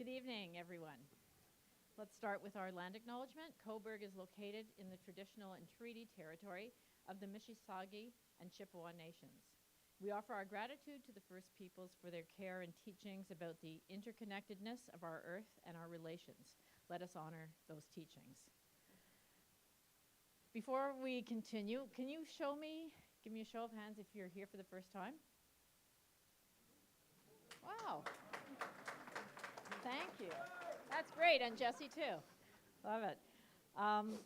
Good evening, everyone. Let's start with our land acknowledgement. Cobourg is located in the traditional and treaty territory of the Mississauga and Chippewa nations. We offer our gratitude to the First Peoples for their care and teachings about the interconnectedness of our earth and our relations. Let us honor those teachings. Before we continue, can you give me a show of hands if you're here for the first time? Wow. Thank you. That's great, and Jesse too. Love it.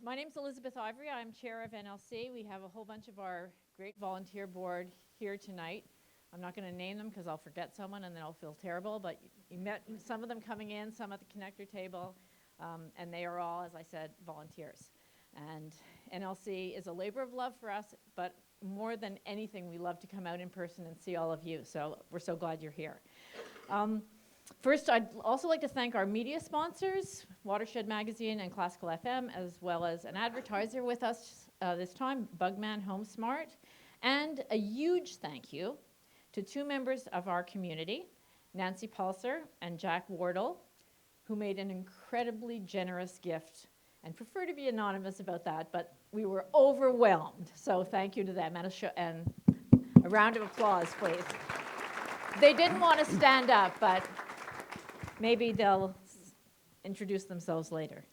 My name's Elizabeth Ivory. I'm chair of NLC. We have a whole bunch of our great volunteer board here tonight. I'm not going to name them because I'll forget someone and then I'll feel terrible, but you met some of them coming in, some at the connector table, and they are all, as I said, volunteers. And NLC is a labor of love for us, but more than anything, we love to come out in person and see all of you, so we're so glad you're here. First, I'd also like to thank our media sponsors, Watershed Magazine and Classical FM, as well as an advertiser with us this time, Bugman HomeSmart, and a huge thank you to two members of our community, Nancy Pulser and Jack Wardle, who made an incredibly generous gift, and prefer to be anonymous about that, but we were overwhelmed, so thank you to them, and a round of applause, please. They didn't want to stand up, but maybe they'll introduce themselves later.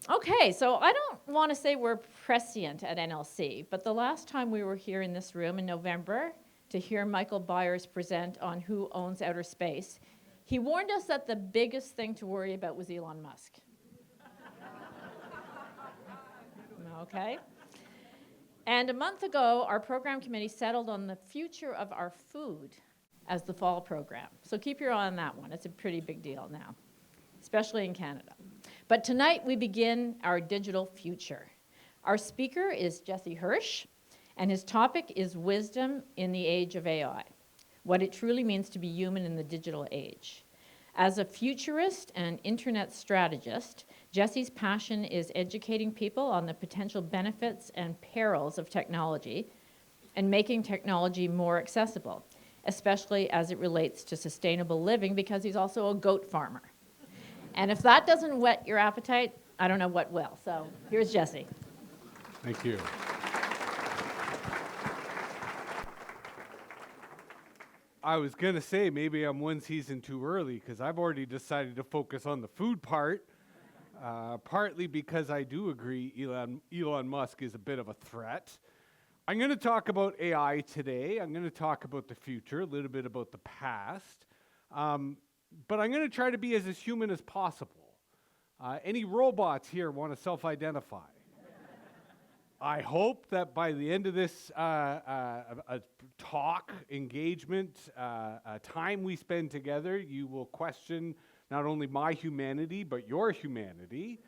Okay, so I don't want to say we're prescient at NLC, but the last time we were here in this room in November to hear Michael Byers present on Who Owns Outer Space, he warned us that the biggest thing to worry about was Elon Musk. Okay. And a month ago, our program committee settled on the future of our food as the fall program. So keep your eye on that one. It's a pretty big deal now, especially in Canada. But tonight we begin our digital future. Our speaker is Jesse Hirsch, and his topic is wisdom in the age of AI, what it truly means to be human in the digital age. As a futurist and internet strategist, Jesse's passion is educating people on the potential benefits and perils of technology and making technology more accessible, especially as it relates to sustainable living, because he's also a goat farmer. And if that doesn't whet your appetite, I don't know what will. So here's Jesse. Thank you. I was going to say maybe I'm one season too early because I've already decided to focus on the food part, partly because I do agree Elon Musk is a bit of a threat. I'm going to talk about AI today. I'm going to talk about the future, a little bit about the past, but I'm going to try to be as human as possible. Any robots here want to self-identify? I hope that by the end of this talk, engagement, time we spend together, you will question not only my humanity, but your humanity.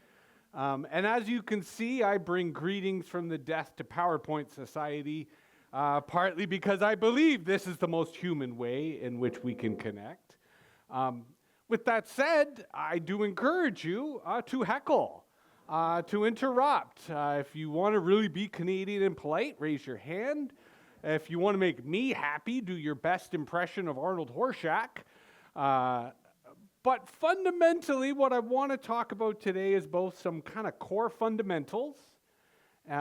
And as you can see, I bring greetings from the Death to PowerPoint Society, partly because I believe this is the most human way in which we can connect. With that said, I do encourage you to heckle. To interrupt. If you want to really be Canadian and polite, raise your hand. If you want to make me happy, do your best impression of Arnold Horshack. But fundamentally, what I want to talk about today is both some kind of core fundamentals,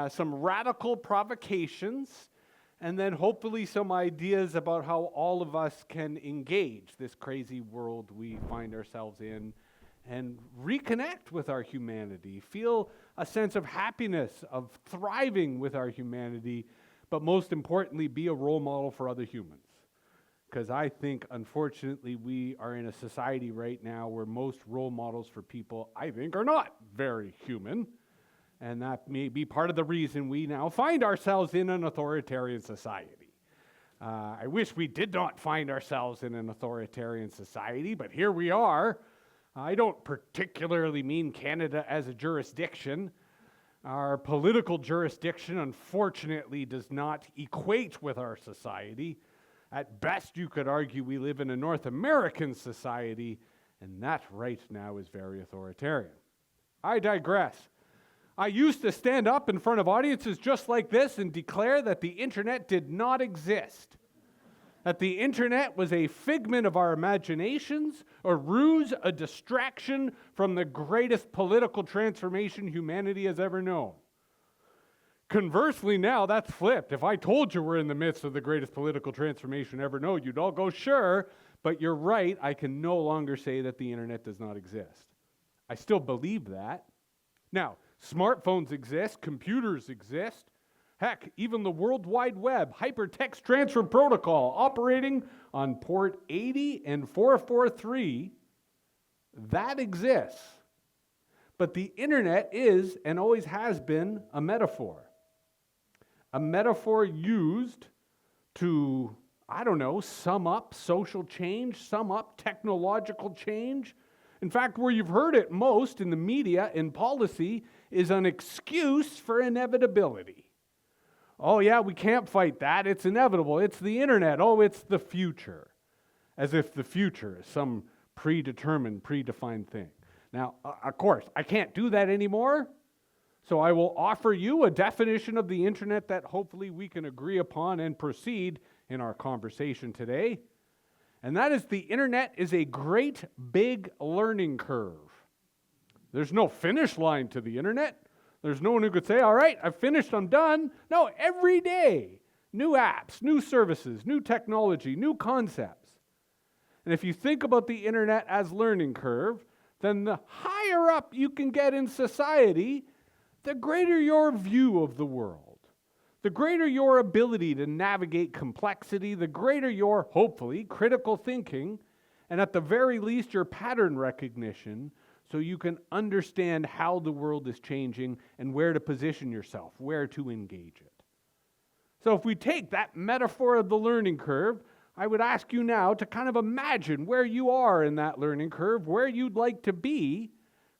some radical provocations, and then hopefully some ideas about how all of us can engage this crazy world we find ourselves in and reconnect with our humanity, feel a sense of happiness, of thriving with our humanity, but most importantly, be a role model for other humans. Because I think, unfortunately, we are in a society right now where most role models for people, I think, are not very human. And that may be part of the reason we now find ourselves in an authoritarian society. I wish we did not find ourselves in an authoritarian society, but here we are. I don't particularly mean Canada as a jurisdiction. Our political jurisdiction, unfortunately, does not equate with our society. At best, you could argue we live in a North American society, and that right now is very authoritarian. I digress. I used to stand up in front of audiences just like this and declare that the internet did not exist. that the internet was a figment of our imaginations, a ruse, a distraction from the greatest political transformation humanity has ever known. Conversely, now that's flipped. If I told you we're in the midst of the greatest political transformation ever known, you'd all go, sure, but you're right, I can no longer say that the internet does not exist. I still believe that. Now, smartphones exist, computers exist. Heck, even the World Wide Web, Hypertext Transfer Protocol, operating on port 80 and 443, that exists. But the internet is, and always has been, a metaphor. A metaphor used to, sum up social change, sum up technological change. In fact, where you've heard it most in the media and policy is an excuse for inevitability. Oh yeah, we can't fight that. It's inevitable. It's the internet. Oh, it's the future. As if the future is some predetermined, predefined thing. Now, of course, I can't do that anymore. So I will offer you a definition of the internet that hopefully we can agree upon and proceed in our conversation today. And that is the internet is a great big learning curve. There's no finish line to the internet. There's no one who could say, all right, I've finished, I'm done. No, every day, new apps, new services, new technology, new concepts. And if you think about the internet as learning curve, then the higher up you can get in society, the greater your view of the world, the greater your ability to navigate complexity, the greater your, hopefully, critical thinking, and at the very least, your pattern recognition, so you can understand how the world is changing and where to position yourself, where to engage it. So if we take that metaphor of the learning curve, I would ask you now to kind of imagine where you are in that learning curve, where you'd like to be,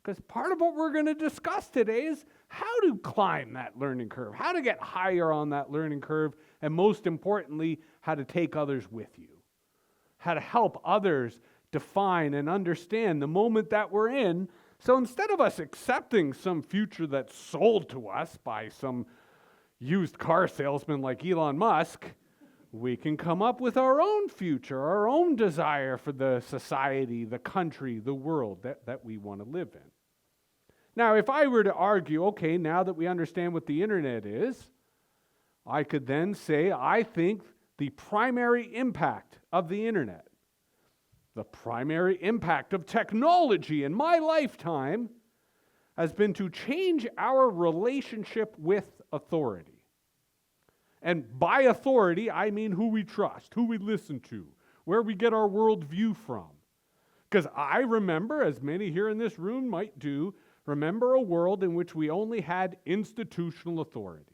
because part of what we're going to discuss today is how to climb that learning curve, how to get higher on that learning curve, and most importantly, how to take others with you, how to help others define and understand the moment that we're in. So instead of us accepting some future that's sold to us by some used car salesman like Elon Musk, we can come up with our own future, our own desire for the society, the country, the world that we want to live in. Now, if I were to argue, okay, now that we understand what the internet is, I could then say, I think the primary impact of the internet, the primary impact of technology in my lifetime has been to change our relationship with authority. And by authority, I mean who we trust, who we listen to, where we get our worldview from. Because I remember, as many here in this room might do, remember a world in which we only had institutional authorities,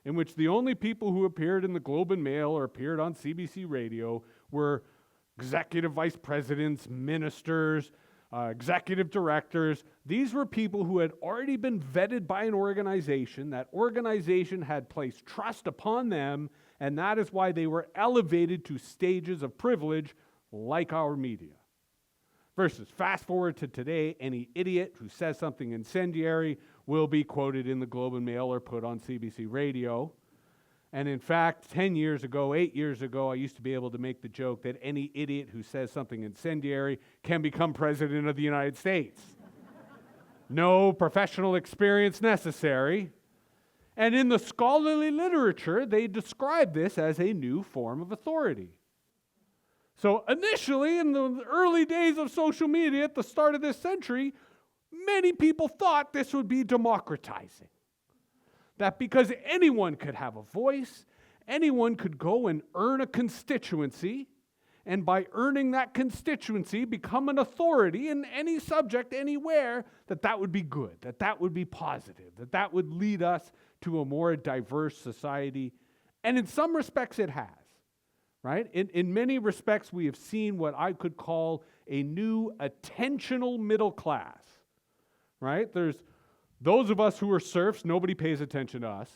in which the only people who appeared in the Globe and Mail or appeared on CBC radio were executive vice presidents, ministers, executive directors. These were people who had already been vetted by an organization. That organization had placed trust upon them, and that is why they were elevated to stages of privilege like our media. Versus fast forward to today, any idiot who says something incendiary will be quoted in the Globe and Mail or put on CBC radio. And in fact, 10 years ago, 8 years ago, I used to be able to make the joke that any idiot who says something incendiary can become president of the United States. No professional experience necessary. And in the scholarly literature, they describe this as a new form of authority. So initially, in the early days of social media at the start of this century, many people thought this would be democratizing. That because anyone could have a voice, anyone could go and earn a constituency, and by earning that constituency, become an authority in any subject, anywhere, that would be good, that would be positive, that would lead us to a more diverse society. And in some respects, it has. Right? In many respects, we have seen what I could call a new attentional middle class. Right? There's those of us who are serfs, nobody pays attention to us.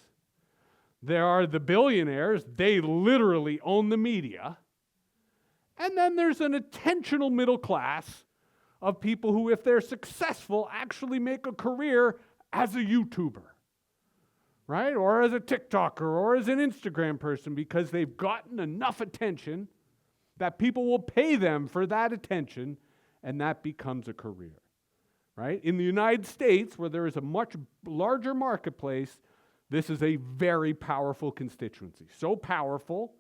There are the billionaires, they literally own the media. And then there's an attentional middle class of people who, if they're successful, actually make a career as a YouTuber. right? Or as a TikToker or as an Instagram person, because they've gotten enough attention that people will pay them for that attention, and that becomes a career, right? In the United States, where there is a much larger marketplace, this is a very powerful constituency. So powerful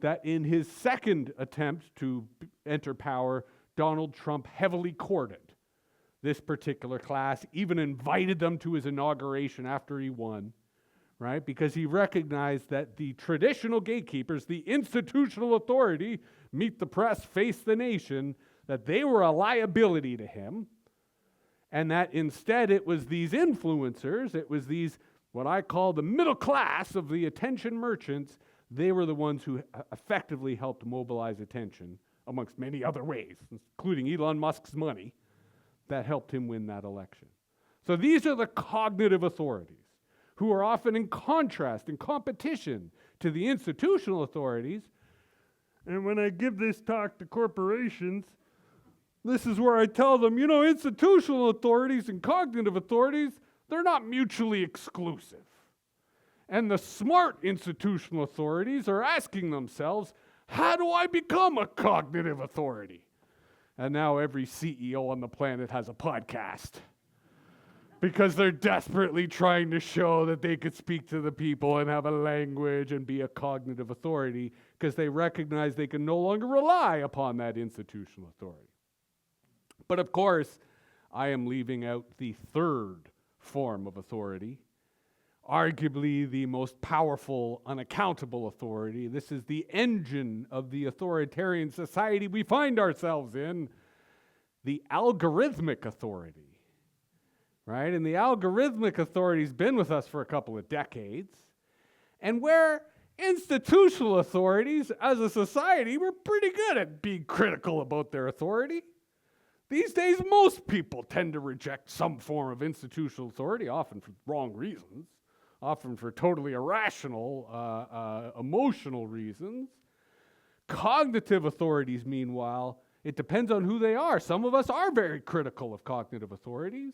that in his second attempt to enter power, Donald Trump heavily courted this particular class, even invited them to his inauguration after he won, right? Because he recognized that the traditional gatekeepers, the institutional authority, meet the press, face the nation, that they were a liability to him, and that instead it was these influencers, it was these, what I call the middle class of the attention merchants, they were the ones who effectively helped mobilize attention, amongst many other ways, including Elon Musk's money, that helped him win that election. So these are the cognitive authorities, who are often in contrast, in competition to the institutional authorities. And when I give this talk to corporations, this is where I tell them, institutional authorities and cognitive authorities, they're not mutually exclusive. And the smart institutional authorities are asking themselves, how do I become a cognitive authority? And now every CEO on the planet has a podcast because they're desperately trying to show that they could speak to the people and have a language and be a cognitive authority because they recognize they can no longer rely upon that institutional authority. But of course, I am leaving out the third form of authority, arguably the most powerful, unaccountable authority. This is the engine of the authoritarian society we find ourselves in, the algorithmic authority, right? And the algorithmic authority's been with us for a couple of decades, and where institutional authorities, as a society, we're pretty good at being critical about their authority. These days, most people tend to reject some form of institutional authority, often for wrong reasons, often for totally irrational, emotional reasons. Cognitive authorities, meanwhile, it depends on who they are. Some of us are very critical of cognitive authorities.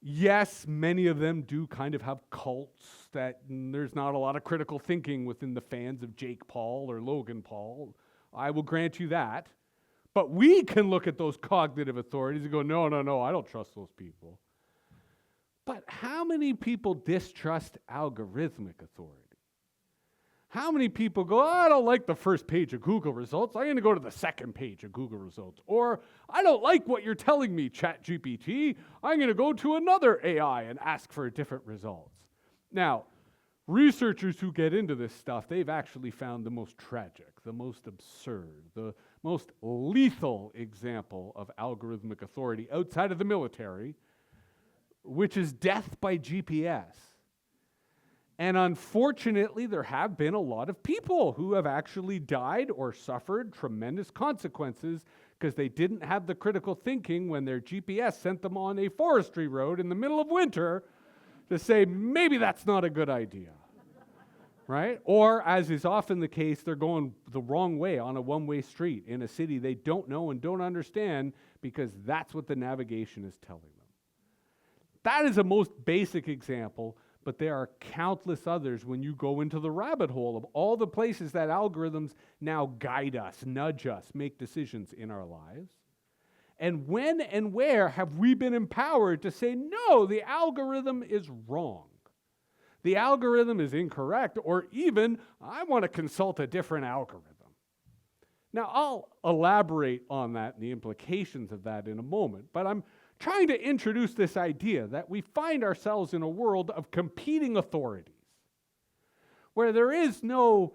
Yes, many of them do kind of have cults that there's not a lot of critical thinking within the fans of Jake Paul or Logan Paul. I will grant you that. But we can look at those cognitive authorities and go, no, I don't trust those people. But how many people distrust algorithmic authority? How many people go, I don't like the first page of Google results, I'm going to go to the second page of Google results. Or, I don't like what you're telling me, ChatGPT, I'm going to go to another AI and ask for different results. Now, researchers who get into this stuff, they've actually found the most tragic, the most absurd, the most lethal example of algorithmic authority outside of the military, which is death by GPS. And unfortunately, there have been a lot of people who have actually died or suffered tremendous consequences because they didn't have the critical thinking when their GPS sent them on a forestry road in the middle of winter to say, maybe that's not a good idea, right? Or, as is often the case, they're going the wrong way on a one-way street in a city they don't know and don't understand because that's what the navigation is telling them. That is a most basic example, but there are countless others when you go into the rabbit hole of all the places that algorithms now guide us, nudge us, make decisions in our lives. And when and where have we been empowered to say, no, the algorithm is wrong. The algorithm is incorrect, or even, I want to consult a different algorithm. Now, I'll elaborate on that and the implications of that in a moment, but I'm trying to introduce this idea that we find ourselves in a world of competing authorities, where there is no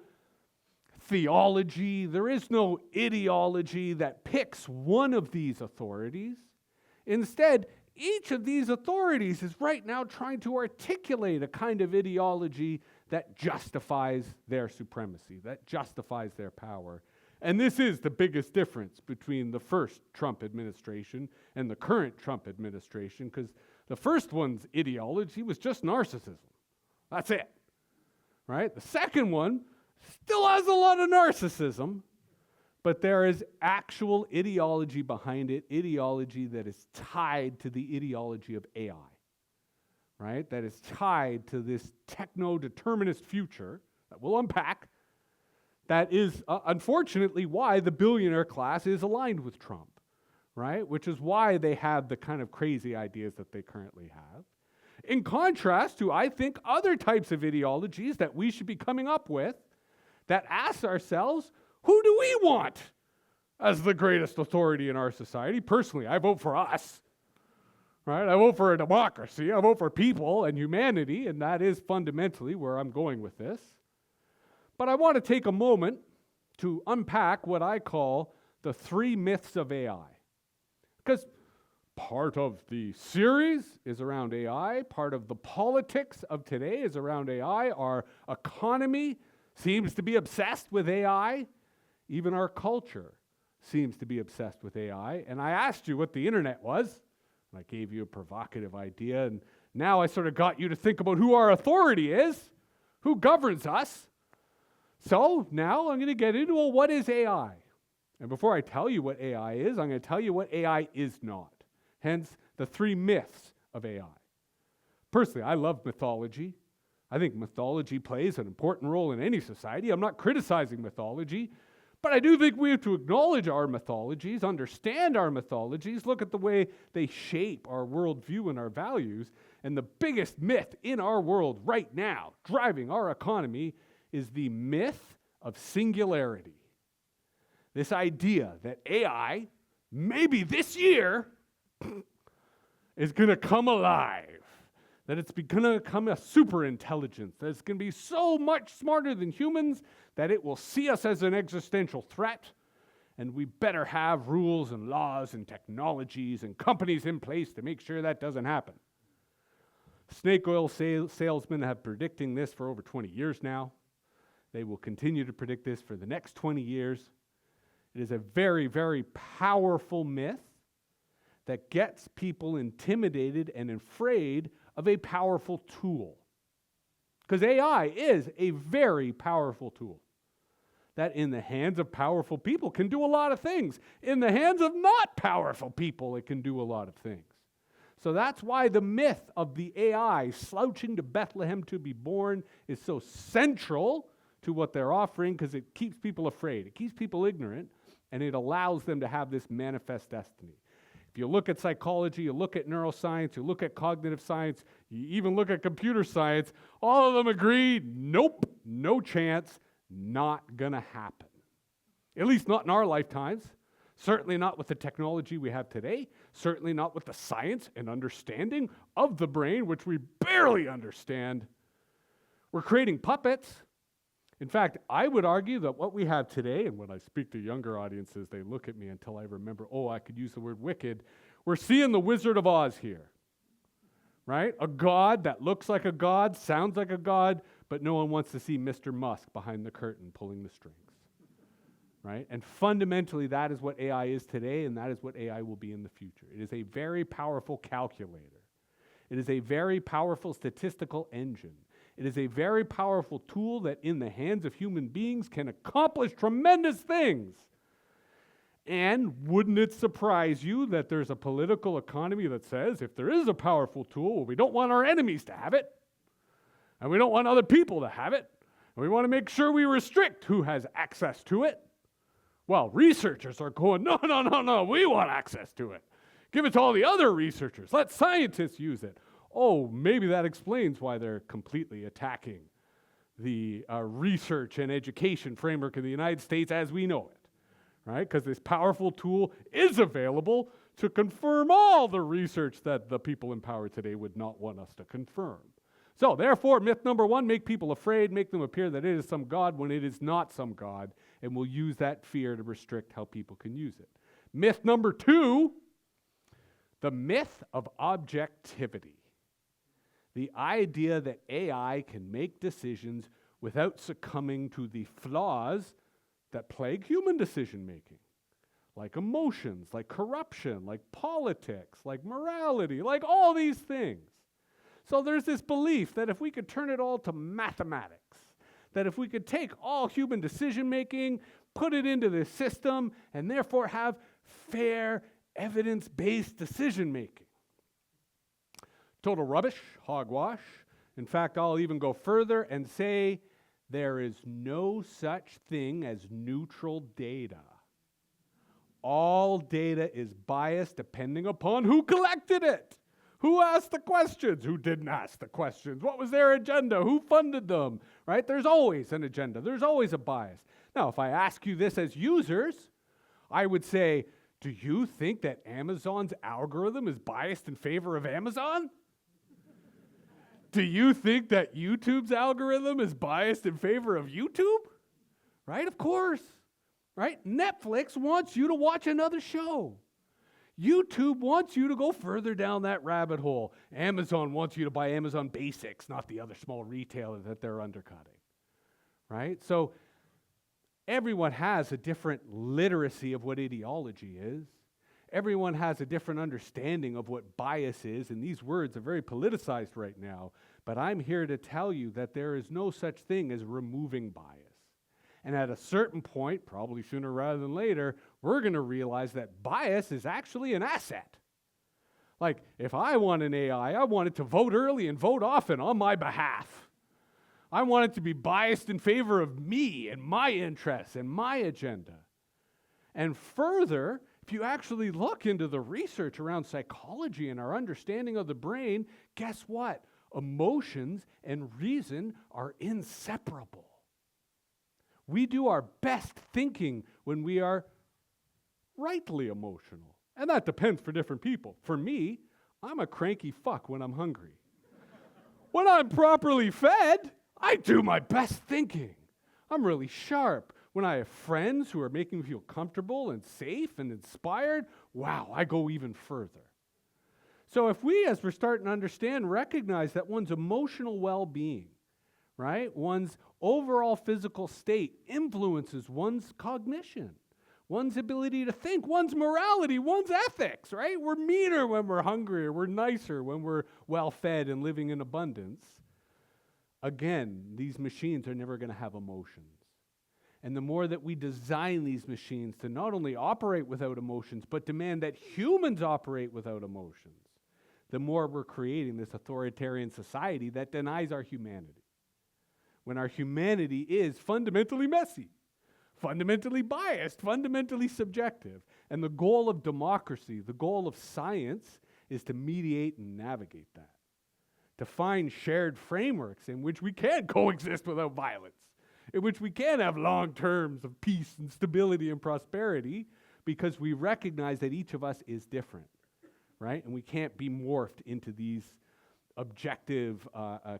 theology, there is no ideology that picks one of these authorities. Instead, each of these authorities is right now trying to articulate a kind of ideology that justifies their supremacy, that justifies their power. And this is the biggest difference between the first Trump administration and the current Trump administration, because the first one's ideology was just narcissism. That's it, right? The second one still has a lot of narcissism, but there is actual ideology behind it, ideology that is tied to the ideology of AI, right, that is tied to this techno-determinist future that we'll unpack, that is unfortunately why the billionaire class is aligned with Trump, right? Which is why they have the kind of crazy ideas that they currently have. In contrast to, I think, other types of ideologies that we should be coming up with that ask ourselves, who do we want as the greatest authority in our society? Personally, I vote for us, right? I vote for a democracy. I vote for people and humanity, and that is fundamentally where I'm going with this. But I want to take a moment to unpack what I call the 3 myths of AI. Because part of the series is around AI, part of the politics of today is around AI, our economy seems to be obsessed with AI, even our culture seems to be obsessed with AI. And I asked you what the internet was, and I gave you a provocative idea, and now I sort of got you to think about who our authority is, who governs us. So now I'm going to get into, well, what is AI? And before I tell you what AI is, I'm going to tell you what AI is not. Hence, the 3 myths of AI. Personally, I love mythology. I think mythology plays an important role in any society. I'm not criticizing mythology, but I do think we have to acknowledge our mythologies, understand our mythologies, look at the way they shape our worldview and our values. And the biggest myth in our world right now, driving our economy, is the myth of singularity. This idea that AI, maybe this year, is going to come alive, that it's going to become a super intelligence, that it's going to be so much smarter than humans that it will see us as an existential threat, and we better have rules and laws and technologies and companies in place to make sure that doesn't happen. Snake oil salesmen have been predicting this for over 20 years now. They will continue to predict this for the next 20 years. It is a very, very powerful myth that gets people intimidated and afraid of a powerful tool. Because AI is a very powerful tool that in the hands of powerful people can do a lot of things. In the hands of not powerful people, it can do a lot of things. So that's why the myth of the AI slouching to Bethlehem to be born is so central to what they're offering, because it keeps people afraid, it keeps people ignorant, and it allows them to have this manifest destiny. If you look at psychology, you look at neuroscience, you look at cognitive science, you even look at computer science, all of them agree, nope, no chance, not gonna happen. At least not in our lifetimes. Certainly not with the technology we have today. Certainly not with the science and understanding of the brain, which we barely understand. We're creating puppets. In fact, I would argue that what we have today, and when I speak to younger audiences, they look at me until I remember, oh, I could use the word wicked. We're seeing the Wizard of Oz here, right? A god that looks like a god, sounds like a god, but no one wants to see Mr. Musk behind the curtain pulling the strings, right? And fundamentally, that is what AI is today, and that is what AI will be in the future. It is a very powerful calculator. It is a very powerful statistical engine. It is a very powerful tool that in the hands of human beings can accomplish tremendous things. And wouldn't it surprise you that there's a political economy that says if there is a powerful tool, well, we don't want our enemies to have it, and we don't want other people to have it, and we want to make sure we restrict who has access to it. Well, researchers are going, no, we want access to it. Give it to all the other researchers. Let scientists use it. Oh, maybe that explains why they're completely attacking the research and education framework in the United States as we know it, right? Because this powerful tool is available to confirm all the research that the people in power today would not want us to confirm. So, therefore, myth number 1, make people afraid, make them appear that it is some god when it is not some god, and we'll use that fear to restrict how people can use it. Myth number 2, the myth of objectivity. The idea that AI can make decisions without succumbing to the flaws that plague human decision-making, like emotions, like corruption, like politics, like morality, like all these things. So there's this belief that if we could turn it all to mathematics, that if we could take all human decision-making, put it into this system, and therefore have fair, evidence-based decision-making. total rubbish, hogwash. In fact, I'll even go further and say there is no such thing as neutral data. All data is biased depending upon who collected it, who asked the questions, who didn't ask the questions, what was their agenda, who funded them, right? There's always an agenda. There's always a bias. Now, if I ask you this as users, I would say, do you think that Amazon's algorithm is biased in favor of Amazon? Do you think that YouTube's algorithm is biased in favor of YouTube? Right? Of course. Right? Netflix wants you to watch another show. YouTube wants you to go further down that rabbit hole. Amazon wants you to buy Amazon Basics, not the other small retailer that they're undercutting. Right? So everyone has a different literacy of what ideology is. Everyone has a different understanding of what bias is, and these words are very politicized right now, but I'm here to tell you that there is no such thing as removing bias. And at a certain point, probably sooner rather than later, we're going to realize that bias is actually an asset. Like, if I want an AI, I want it to vote early and vote often on my behalf. I want it to be biased in favor of me and my interests and my agenda. And further, if you actually look into the research around psychology and our understanding of the brain, guess what? Emotions and reason are inseparable. We do our best thinking when we are rightly emotional. And that depends for different people. For me, I'm a cranky fuck when I'm hungry. When I'm properly fed, I do my best thinking. I'm really sharp. When I have friends who are making me feel comfortable and safe and inspired, wow, I go even further. So if we, as we're starting to understand, recognize that one's emotional well-being, right, one's overall physical state influences one's cognition, one's ability to think, one's morality, one's ethics, right? We're meaner when we're hungry, or we're nicer when we're well-fed and living in abundance. Again, these machines are never going to have emotions. And the more that we design these machines to not only operate without emotions, but demand that humans operate without emotions, the more we're creating this authoritarian society that denies our humanity. When our humanity is fundamentally messy, fundamentally biased, fundamentally subjective. And the goal of democracy, the goal of science, is to mediate and navigate that. To find shared frameworks in which we can coexist without violence, in which we can have long terms of peace and stability and prosperity, because we recognize that each of us is different, right? And we can't be morphed into these objective,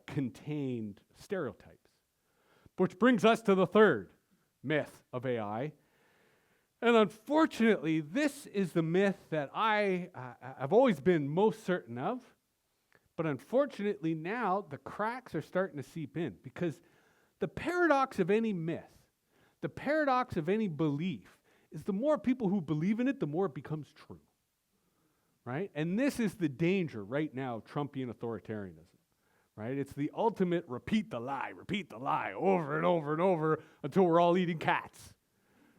contained stereotypes. Which brings us to the third myth of AI. And unfortunately, this is the myth that I've always been most certain of. But unfortunately now, the cracks are starting to seep in, because the paradox of any myth, the paradox of any belief, is the more people who believe in it, the more it becomes true, right? And this is the danger right now, Trumpian authoritarianism, right? It's the ultimate repeat the lie over and over and over until we're all eating cats,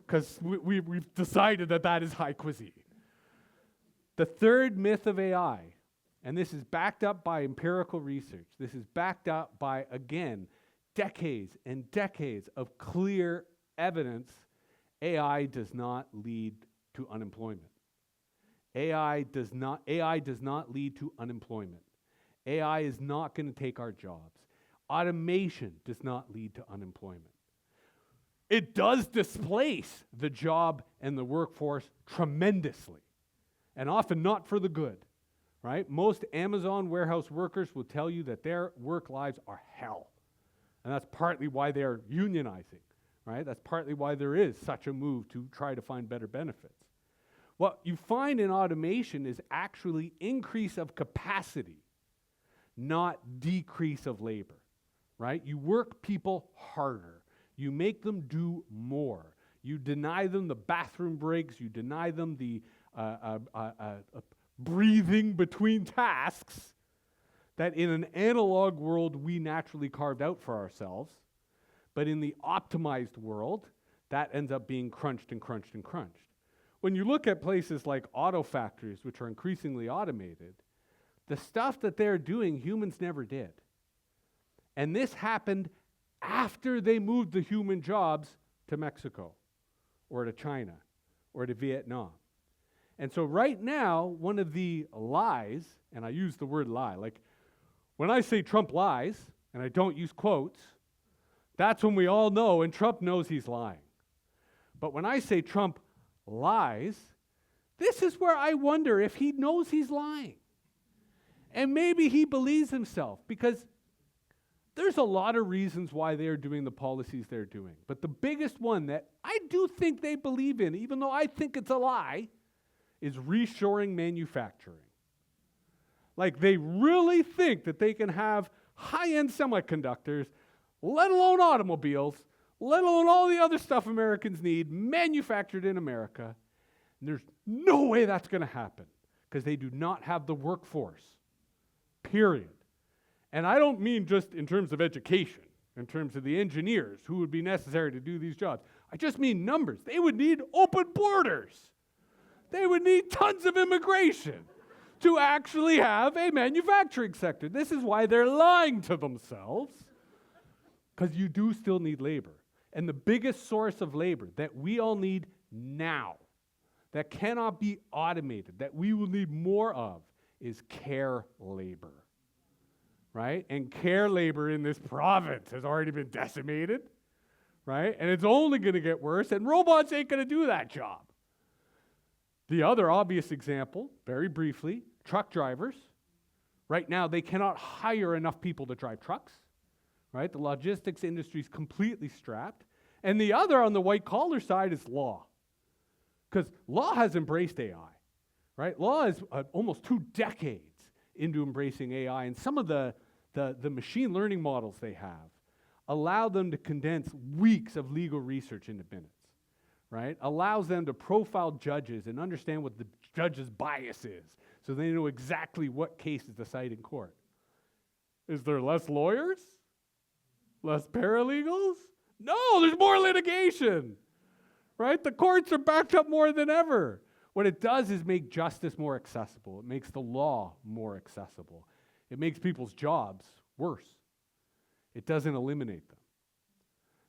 because we've decided that that is high cuisine. The third myth of AI, and this is backed up by empirical research, this is backed up by, again, decades and decades of clear evidence, AI does not lead to unemployment. AI does not lead to unemployment. AI is not going to take our jobs. Automation does not lead to unemployment. It does displace the job and the workforce tremendously, and often not for the good, right? Most Amazon warehouse workers will tell you that their work lives are hell. And that's partly why they're unionizing, right? That's partly why there is such a move to try to find better benefits. What you find in automation is actually increase of capacity, not decrease of labor, right? You work people harder. You make them do more. You deny them the bathroom breaks. You deny them the breathing between tasks that in an analog world we naturally carved out for ourselves. But in the optimized world, that ends up being crunched and crunched and crunched. When you look at places like auto factories, which are increasingly automated, the stuff that they're doing, humans never did. And this happened after they moved the human jobs to Mexico or to China or to Vietnam. And so right now, one of the lies, and I use the word lie, like when I say Trump lies, and I don't use quotes, that's when we all know, and Trump knows he's lying. But when I say Trump lies, this is where I wonder if he knows he's lying. And maybe he believes himself, because there's a lot of reasons why they're doing the policies they're doing. But the biggest one that I do think they believe in, even though I think it's a lie, is reshoring manufacturing. Like they really think that they can have high-end semiconductors, let alone automobiles, let alone all the other stuff Americans need, manufactured in America. And there's no way that's going to happen because they do not have the workforce, period. And I don't mean just in terms of education, in terms of the engineers who would be necessary to do these jobs. I just mean numbers. They would need open borders. They would need tons of immigration to actually have a manufacturing sector. This is why they're lying to themselves, because you do still need labor. And the biggest source of labor that we all need now, that cannot be automated, that we will need more of, is care labor. Right? And care labor in this province has already been decimated, right? And it's only going to get worse, and robots ain't going to do that job. The other obvious example, very briefly, truck drivers. Right now, they cannot hire enough people to drive trucks, right? The logistics industry is completely strapped. And the other on the white-collar side is law, because law has embraced AI, right? Law is almost 2 decades into embracing AI, and some of the machine learning models they have allow them to condense weeks of legal research into minutes, right? Allows them to profile judges and understand what the judge's bias is, so they know exactly what case is decided in court. Is there less lawyers? Less paralegals? No, there's more litigation, right? The courts are backed up more than ever. What it does is make justice more accessible. It makes the law more accessible. It makes people's jobs worse. It doesn't eliminate them.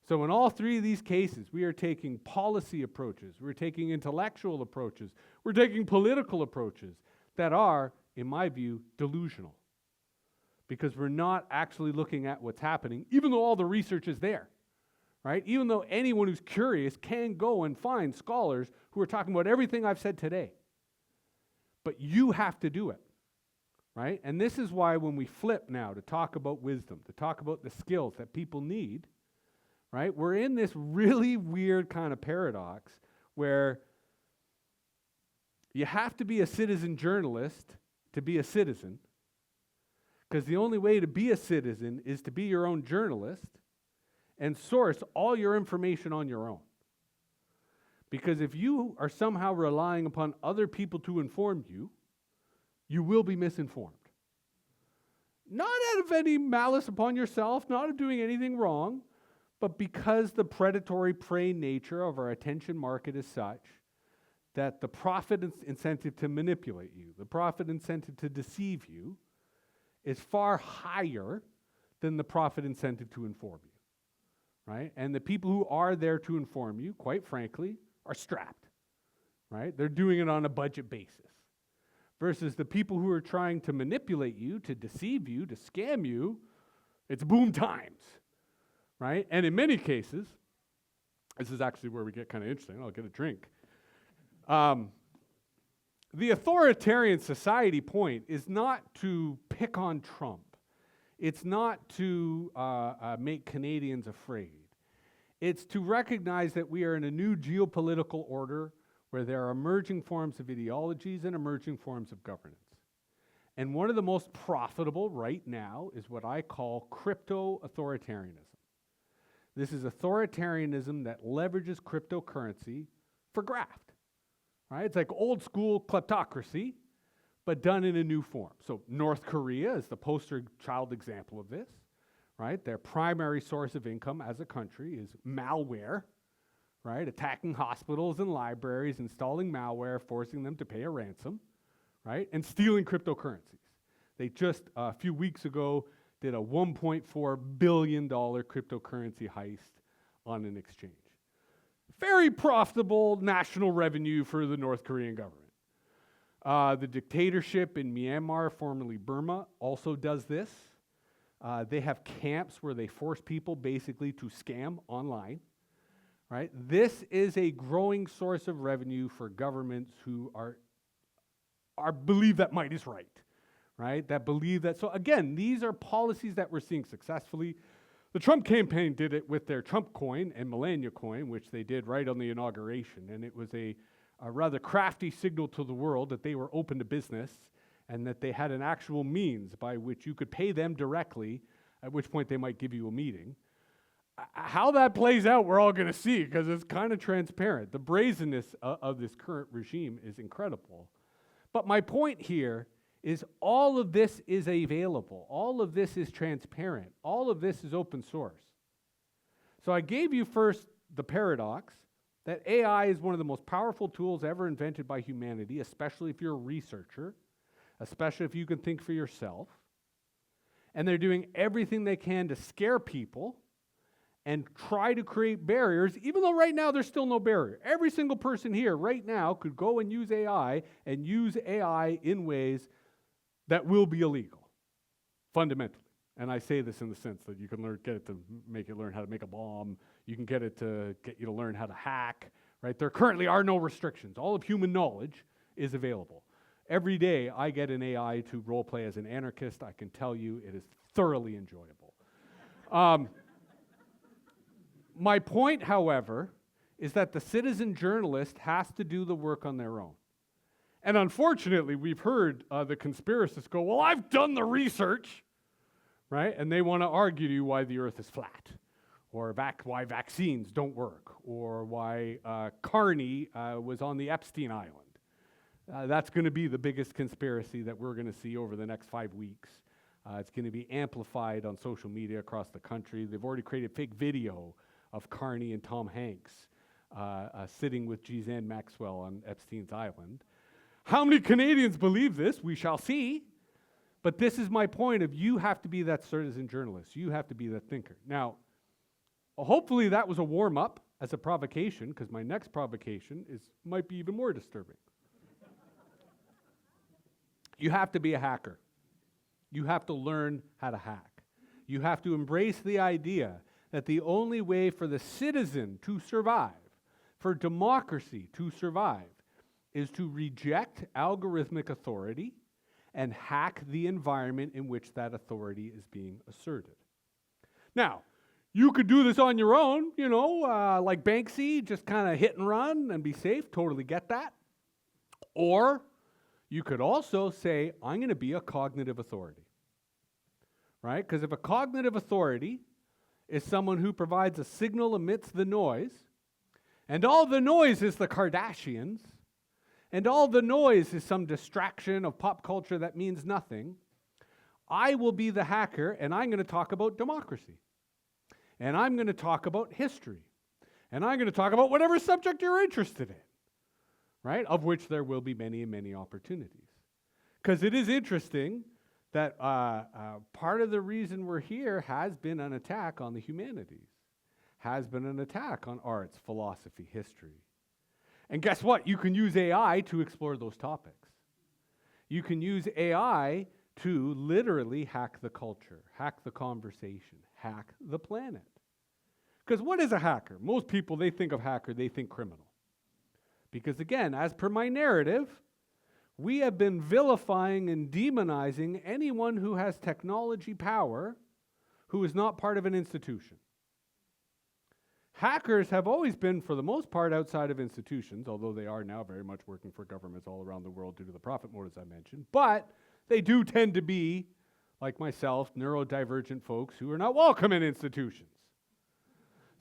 So in all 3 of these cases, we are taking policy approaches, we're taking intellectual approaches, we're taking political approaches that are, in my view, delusional. Because we're not actually looking at what's happening, even though all the research is there. Right? Even though anyone who's curious can go and find scholars who are talking about everything I've said today. But you have to do it, right? And this is why when we flip now to talk about wisdom, to talk about the skills that people need, right? We're in this really weird kind of paradox where you have to be a citizen journalist to be a citizen, because the only way to be a citizen is to be your own journalist and source all your information on your own. Because if you are somehow relying upon other people to inform you, you will be misinformed. Not out of any malice upon yourself, not of doing anything wrong, but because the predatory prey nature of our attention market is such that the profit incentive to manipulate you, the profit incentive to deceive you, is far higher than the profit incentive to inform you. Right? And the people who are there to inform you, quite frankly, are strapped, right? They're doing it on a budget basis. Versus the people who are trying to manipulate you, to deceive you, to scam you, it's boom times, right? And in many cases, this is actually where we get kind of interesting. I'll get a drink. The authoritarian society point is not to pick on Trump. It's not to make Canadians afraid. It's to recognize that we are in a new geopolitical order where there are emerging forms of ideologies and emerging forms of governance. And one of the most profitable right now is what I call crypto-authoritarianism. This is authoritarianism that leverages cryptocurrency for graft. Right? It's like old school kleptocracy, but done in a new form. So North Korea is the poster child example of this, right? Their primary source of income as a country is malware, right? Attacking hospitals and libraries, installing malware, forcing them to pay a ransom, right? And stealing cryptocurrencies. They just a few weeks ago did a $1.4 billion cryptocurrency heist on an exchange. Very profitable national revenue for the North Korean government. The dictatorship in Myanmar, formerly Burma, also does this. They have camps where they force people basically to scam online. Right? This is a growing source of revenue for governments who are believe that might is right. Right? That believe that. So again, these are policies that we're seeing successfully. The Trump campaign did it with their Trump coin and Melania coin, which they did right on the inauguration. And it was a rather crafty signal to the world that they were open to business and that they had an actual means by which you could pay them directly, at which point they might give you a meeting. How that plays out, we're all going to see, because it's kind of transparent. The brazenness of this current regime is incredible. But my point here is all of this is available. All of this is transparent. All of this is open source. So I gave you first the paradox that AI is one of the most powerful tools ever invented by humanity, especially if you're a researcher, especially if you can think for yourself. And they're doing everything they can to scare people and try to create barriers, even though right now there's still no barrier. Every single person here right now could go and use AI in ways that will be illegal, fundamentally. And I say this in the sense that you can get it to make you learn how to make a bomb. You can get it to get you to learn how to hack, right? There currently are no restrictions. All of human knowledge is available. Every day I get an AI to role play as an anarchist. I can tell you it is thoroughly enjoyable. My point, however, is that the citizen journalist has to do the work on their own. And unfortunately, we've heard the conspiracists go, well, I've done the research, right? And they want to argue to you why the earth is flat, or why vaccines don't work, or why Carney was on the Epstein Island. That's going to be the biggest conspiracy that we're going to see over the next 5 weeks. It's going to be amplified on social media across the country. They've already created fake video of Carney and Tom Hanks sitting with Ghislaine Maxwell on Epstein's Island. How many Canadians believe this? We shall see. But this is my point of you have to be that citizen journalist. You have to be that thinker. Now, hopefully that was a warm-up as a provocation, because my next provocation might be even more disturbing. You have to be a hacker. You have to learn how to hack. You have to embrace the idea that the only way for the citizen to survive, for democracy to survive, is to reject algorithmic authority and hack the environment in which that authority is being asserted. Now, you could do this on your own, like Banksy, just kind of hit and run and be safe, totally get that. Or you could also say, I'm going to be a cognitive authority, right? Because if a cognitive authority is someone who provides a signal amidst the noise, and all the noise is the Kardashians, and all the noise is some distraction of pop culture that means nothing, I will be the hacker, and I'm going to talk about democracy. And I'm going to talk about history. And I'm going to talk about whatever subject you're interested in, right? Of which there will be many and many opportunities. Because it is interesting that part of the reason we're here has been an attack on the humanities, has been an attack on arts, philosophy, history. And guess what? You can use AI to explore those topics. You can use AI to literally hack the culture, hack the conversation, hack the planet. Because what is a hacker? Most people, they think of hacker, they think criminal. Because again, as per my narrative, we have been vilifying and demonizing anyone who has technology power who is not part of an institution. Hackers have always been, for the most part, outside of institutions, although they are now very much working for governments all around the world due to the profit motives I mentioned. But they do tend to be, like myself, neurodivergent folks who are not welcome in institutions.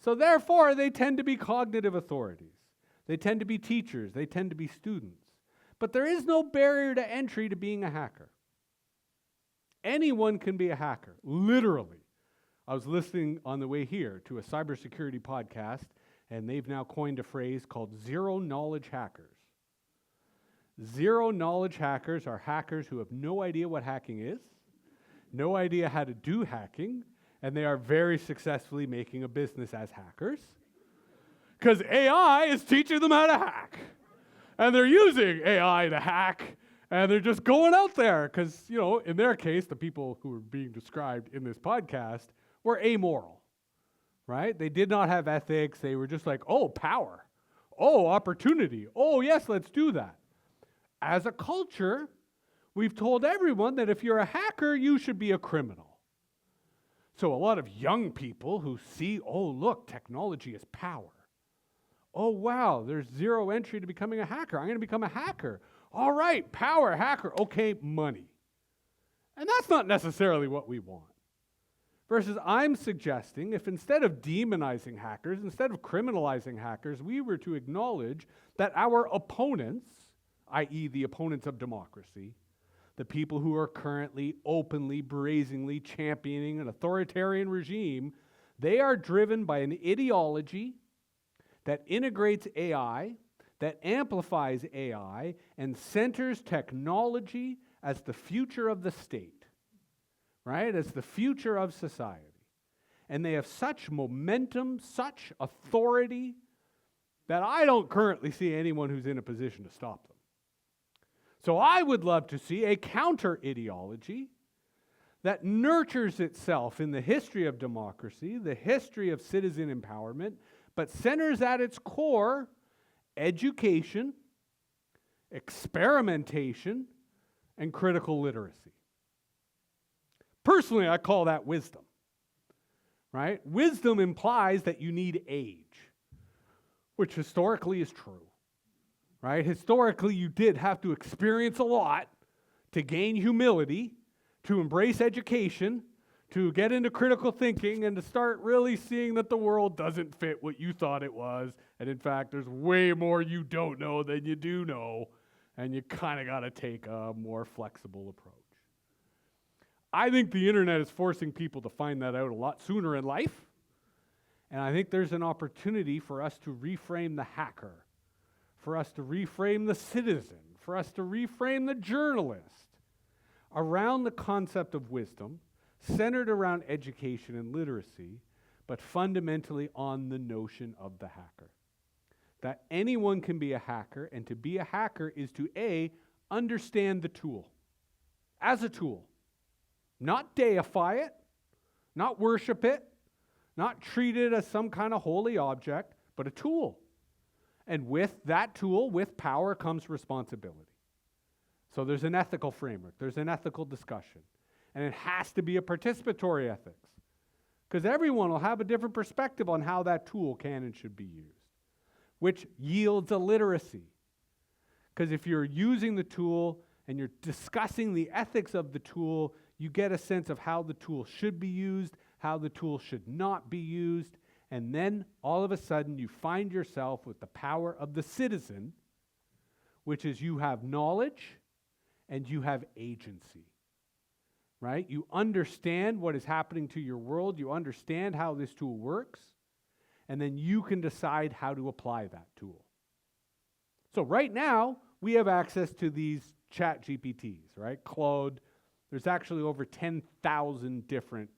So therefore, they tend to be cognitive authorities. They tend to be teachers. They tend to be students. But there is no barrier to entry to being a hacker. Anyone can be a hacker, literally. I was listening on the way here to a cybersecurity podcast, and they've now coined a phrase called zero-knowledge hackers. Zero knowledge hackers are hackers who have no idea what hacking is, no idea how to do hacking, and they are very successfully making a business as hackers because AI is teaching them how to hack. And they're using AI to hack, and they're just going out there because, in their case, the people who are being described in this podcast were amoral, right? They did not have ethics. They were just like, oh, power. Oh, opportunity. Oh, yes, let's do that. As a culture, we've told everyone that if you're a hacker, you should be a criminal. So a lot of young people who see, oh, look, technology is power. Oh, wow, there's zero entry to becoming a hacker. I'm going to become a hacker. All right, power, hacker. Okay, money. And that's not necessarily what we want. Versus I'm suggesting if instead of demonizing hackers, instead of criminalizing hackers, we were to acknowledge that our opponents, i.e. the opponents of democracy, the people who are currently openly, brazenly championing an authoritarian regime, they are driven by an ideology that integrates AI, that amplifies AI, and centers technology as the future of the state, right? As the future of society. And they have such momentum, such authority, that I don't currently see anyone who's in a position to stop them. So I would love to see a counter-ideology that nurtures itself in the history of democracy, the history of citizen empowerment, but centers at its core education, experimentation, and critical literacy. Personally, I call that wisdom, right? Wisdom implies that you need age, which historically is true, right? Historically, you did have to experience a lot to gain humility, to embrace education, to get into critical thinking, and to start really seeing that the world doesn't fit what you thought it was. And in fact, there's way more you don't know than you do know, and you kind of got to take a more flexible approach. I think the internet is forcing people to find that out a lot sooner in life, and I think there's an opportunity for us to reframe the hacker, for us to reframe the citizen, for us to reframe the journalist around the concept of wisdom, centered around education and literacy, but fundamentally on the notion of the hacker. That anyone can be a hacker, and to be a hacker is to A, understand the tool as a tool. Not deify it, not worship it, not treat it as some kind of holy object, but a tool. And with that tool, with power, comes responsibility. So there's an ethical framework, there's an ethical discussion. And it has to be a participatory ethics, because everyone will have a different perspective on how that tool can and should be used, which yields a literacy. Because if you're using the tool and you're discussing the ethics of the tool, you get a sense of how the tool should be used, how the tool should not be used, and then all of a sudden you find yourself with the power of the citizen, which is you have knowledge and you have agency. Right? You understand what is happening to your world, you understand how this tool works, and then you can decide how to apply that tool. So right now, we have access to these chat GPTs, right? Claude, there's actually over 10,000 different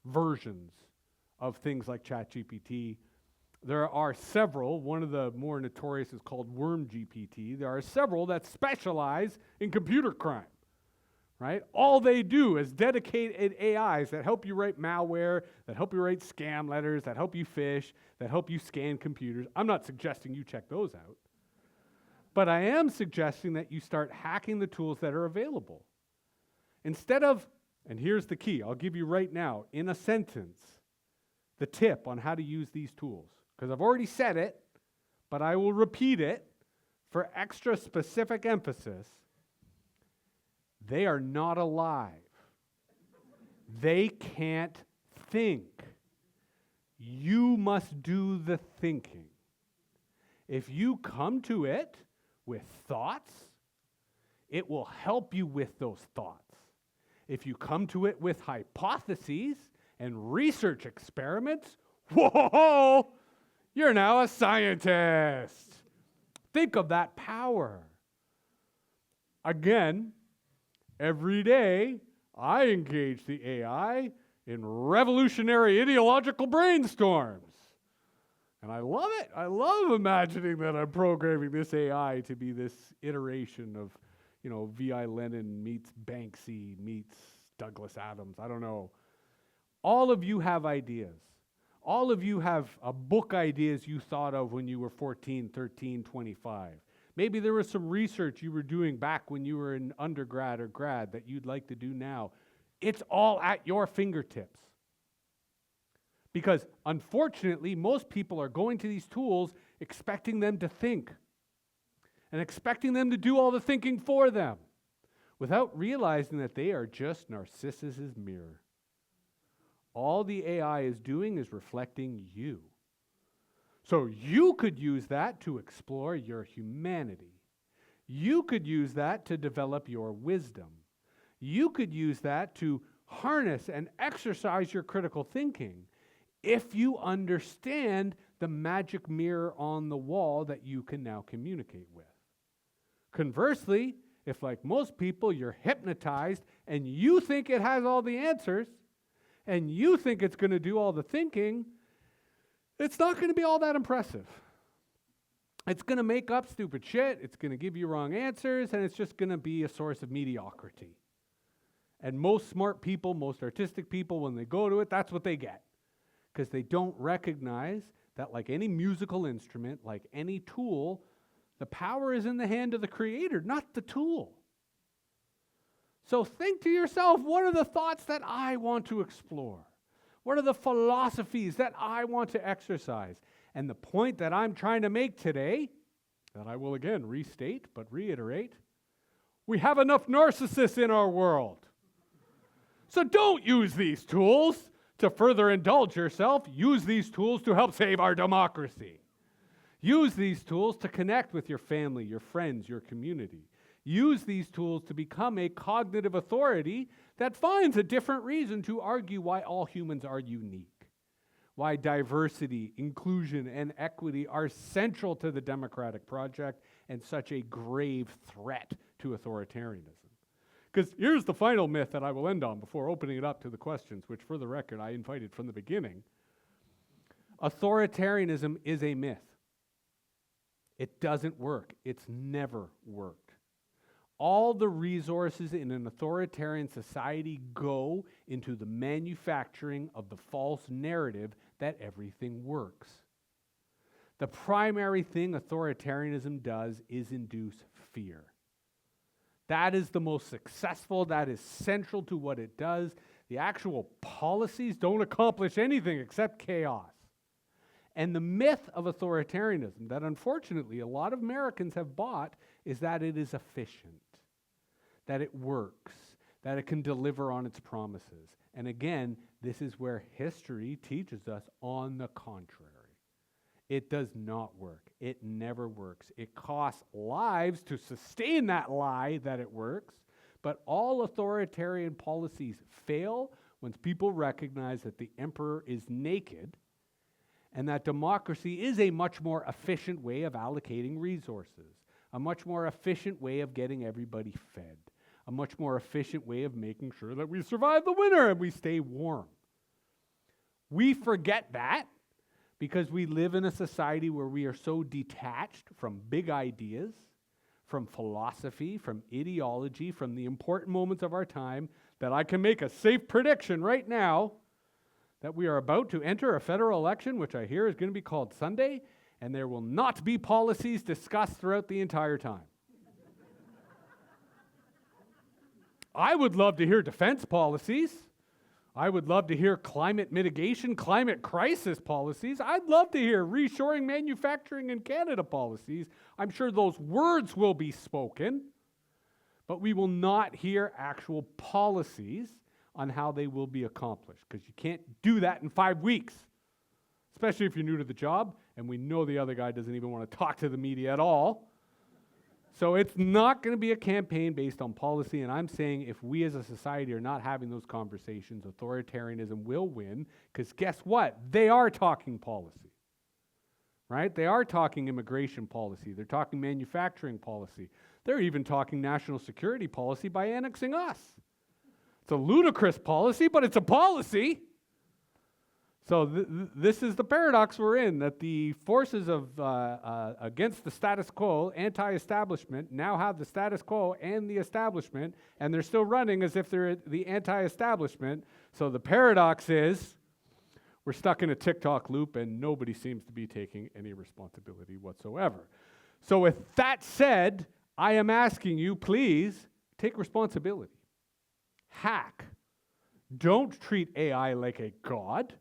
versions of things like chat GPT. There are several, one of the more notorious is called Worm GPT. There are several that specialize in computer crime. Right? All they do is dedicated AIs that help you write malware, that help you write scam letters, that help you phish, that help you scan computers. I'm not suggesting you check those out. But I am suggesting that you start hacking the tools that are available. Instead of, and here's the key, I'll give you right now, in a sentence, the tip on how to use these tools. Because I've already said it, but I will repeat it for extra specific emphasis. They are not alive. They can't think. You must do the thinking. If you come to it with thoughts, it will help you with those thoughts. If you come to it with hypotheses and research experiments, whoa, you're now a scientist. Think of that power. again, every day I engage the AI in revolutionary ideological brainstorms. And I love it. I love imagining that I'm programming this AI to be this iteration of, V.I. Lenin meets Banksy meets Douglas Adams. I don't know. All of you have ideas. All of you have book ideas you thought of when you were 14, 13, 25. Maybe there was some research you were doing back when you were in undergrad or grad that you'd like to do now. It's all at your fingertips. Because unfortunately, most people are going to these tools expecting them to think and expecting them to do all the thinking for them without realizing that they are just Narcissus's mirror. All the AI is doing is reflecting you. So you could use that to explore your humanity. You could use that to develop your wisdom. You could use that to harness and exercise your critical thinking if you understand the magic mirror on the wall that you can now communicate with. Conversely, if like most people you're hypnotized and you think it has all the answers and you think it's going to do all the thinking, it's not going to be all that impressive. It's going to make up stupid shit, it's going to give you wrong answers, and it's just going to be a source of mediocrity. And most smart people, most artistic people, when they go to it, that's what they get. Because they don't recognize that like any musical instrument, like any tool, the power is in the hand of the creator, not the tool. So think to yourself, what are the thoughts that I want to explore? What are the philosophies that I want to exercise? And the point that I'm trying to make today, that I will again restate but reiterate, we have enough narcissists in our world. So don't use these tools to further indulge yourself. Use these tools to help save our democracy. Use these tools to connect with your family, your friends, your community. Use these tools to become a cognitive authority that finds a different reason to argue why all humans are unique, why diversity, inclusion, and equity are central to the democratic project and such a grave threat to authoritarianism. Because here's the final myth that I will end on before opening it up to the questions, which for the record I invited from the beginning. Authoritarianism is a myth. It doesn't work. It's never worked. All the resources in an authoritarian society go into the manufacturing of the false narrative that everything works. The primary thing authoritarianism does is induce fear. That is the most successful, that is central to what it does. The actual policies don't accomplish anything except chaos. And the myth of authoritarianism that unfortunately a lot of Americans have bought is that it is efficient, that it works, that it can deliver on its promises. And again, this is where history teaches us on the contrary. It does not work. It never works. It costs lives to sustain that lie that it works, but all authoritarian policies fail when people recognize that the emperor is naked and that democracy is a much more efficient way of allocating resources, a much more efficient way of getting everybody fed, a much more efficient way of making sure that we survive the winter and we stay warm. We forget that because we live in a society where we are so detached from big ideas, from philosophy, from ideology, from the important moments of our time, that I can make a safe prediction right now that we are about to enter a federal election, which I hear is going to be called Sunday, and there will not be policies discussed throughout the entire time. I would love to hear defense policies. I would love to hear climate mitigation, climate crisis policies. I'd love to hear reshoring manufacturing in Canada policies. I'm sure those words will be spoken, but we will not hear actual policies on how they will be accomplished, because you can't do that in 5 weeks, especially if you're new to the job, and we know the other guy doesn't even want to talk to the media at all. So it's not going to be a campaign based on policy, and I'm saying if we as a society are not having those conversations, authoritarianism will win, because guess what? They are talking policy, right? They are talking immigration policy. They're talking manufacturing policy. They're even talking national security policy by annexing us. It's a ludicrous policy, but it's a policy. So this is the paradox we're in, that the forces of against the status quo, anti-establishment, now have the status quo and the establishment, and they're still running as if they're the anti-establishment. So the paradox is we're stuck in a TikTok loop and nobody seems to be taking any responsibility whatsoever. So with that said, I am asking you, please take responsibility. Hack. Don't treat AI like a god.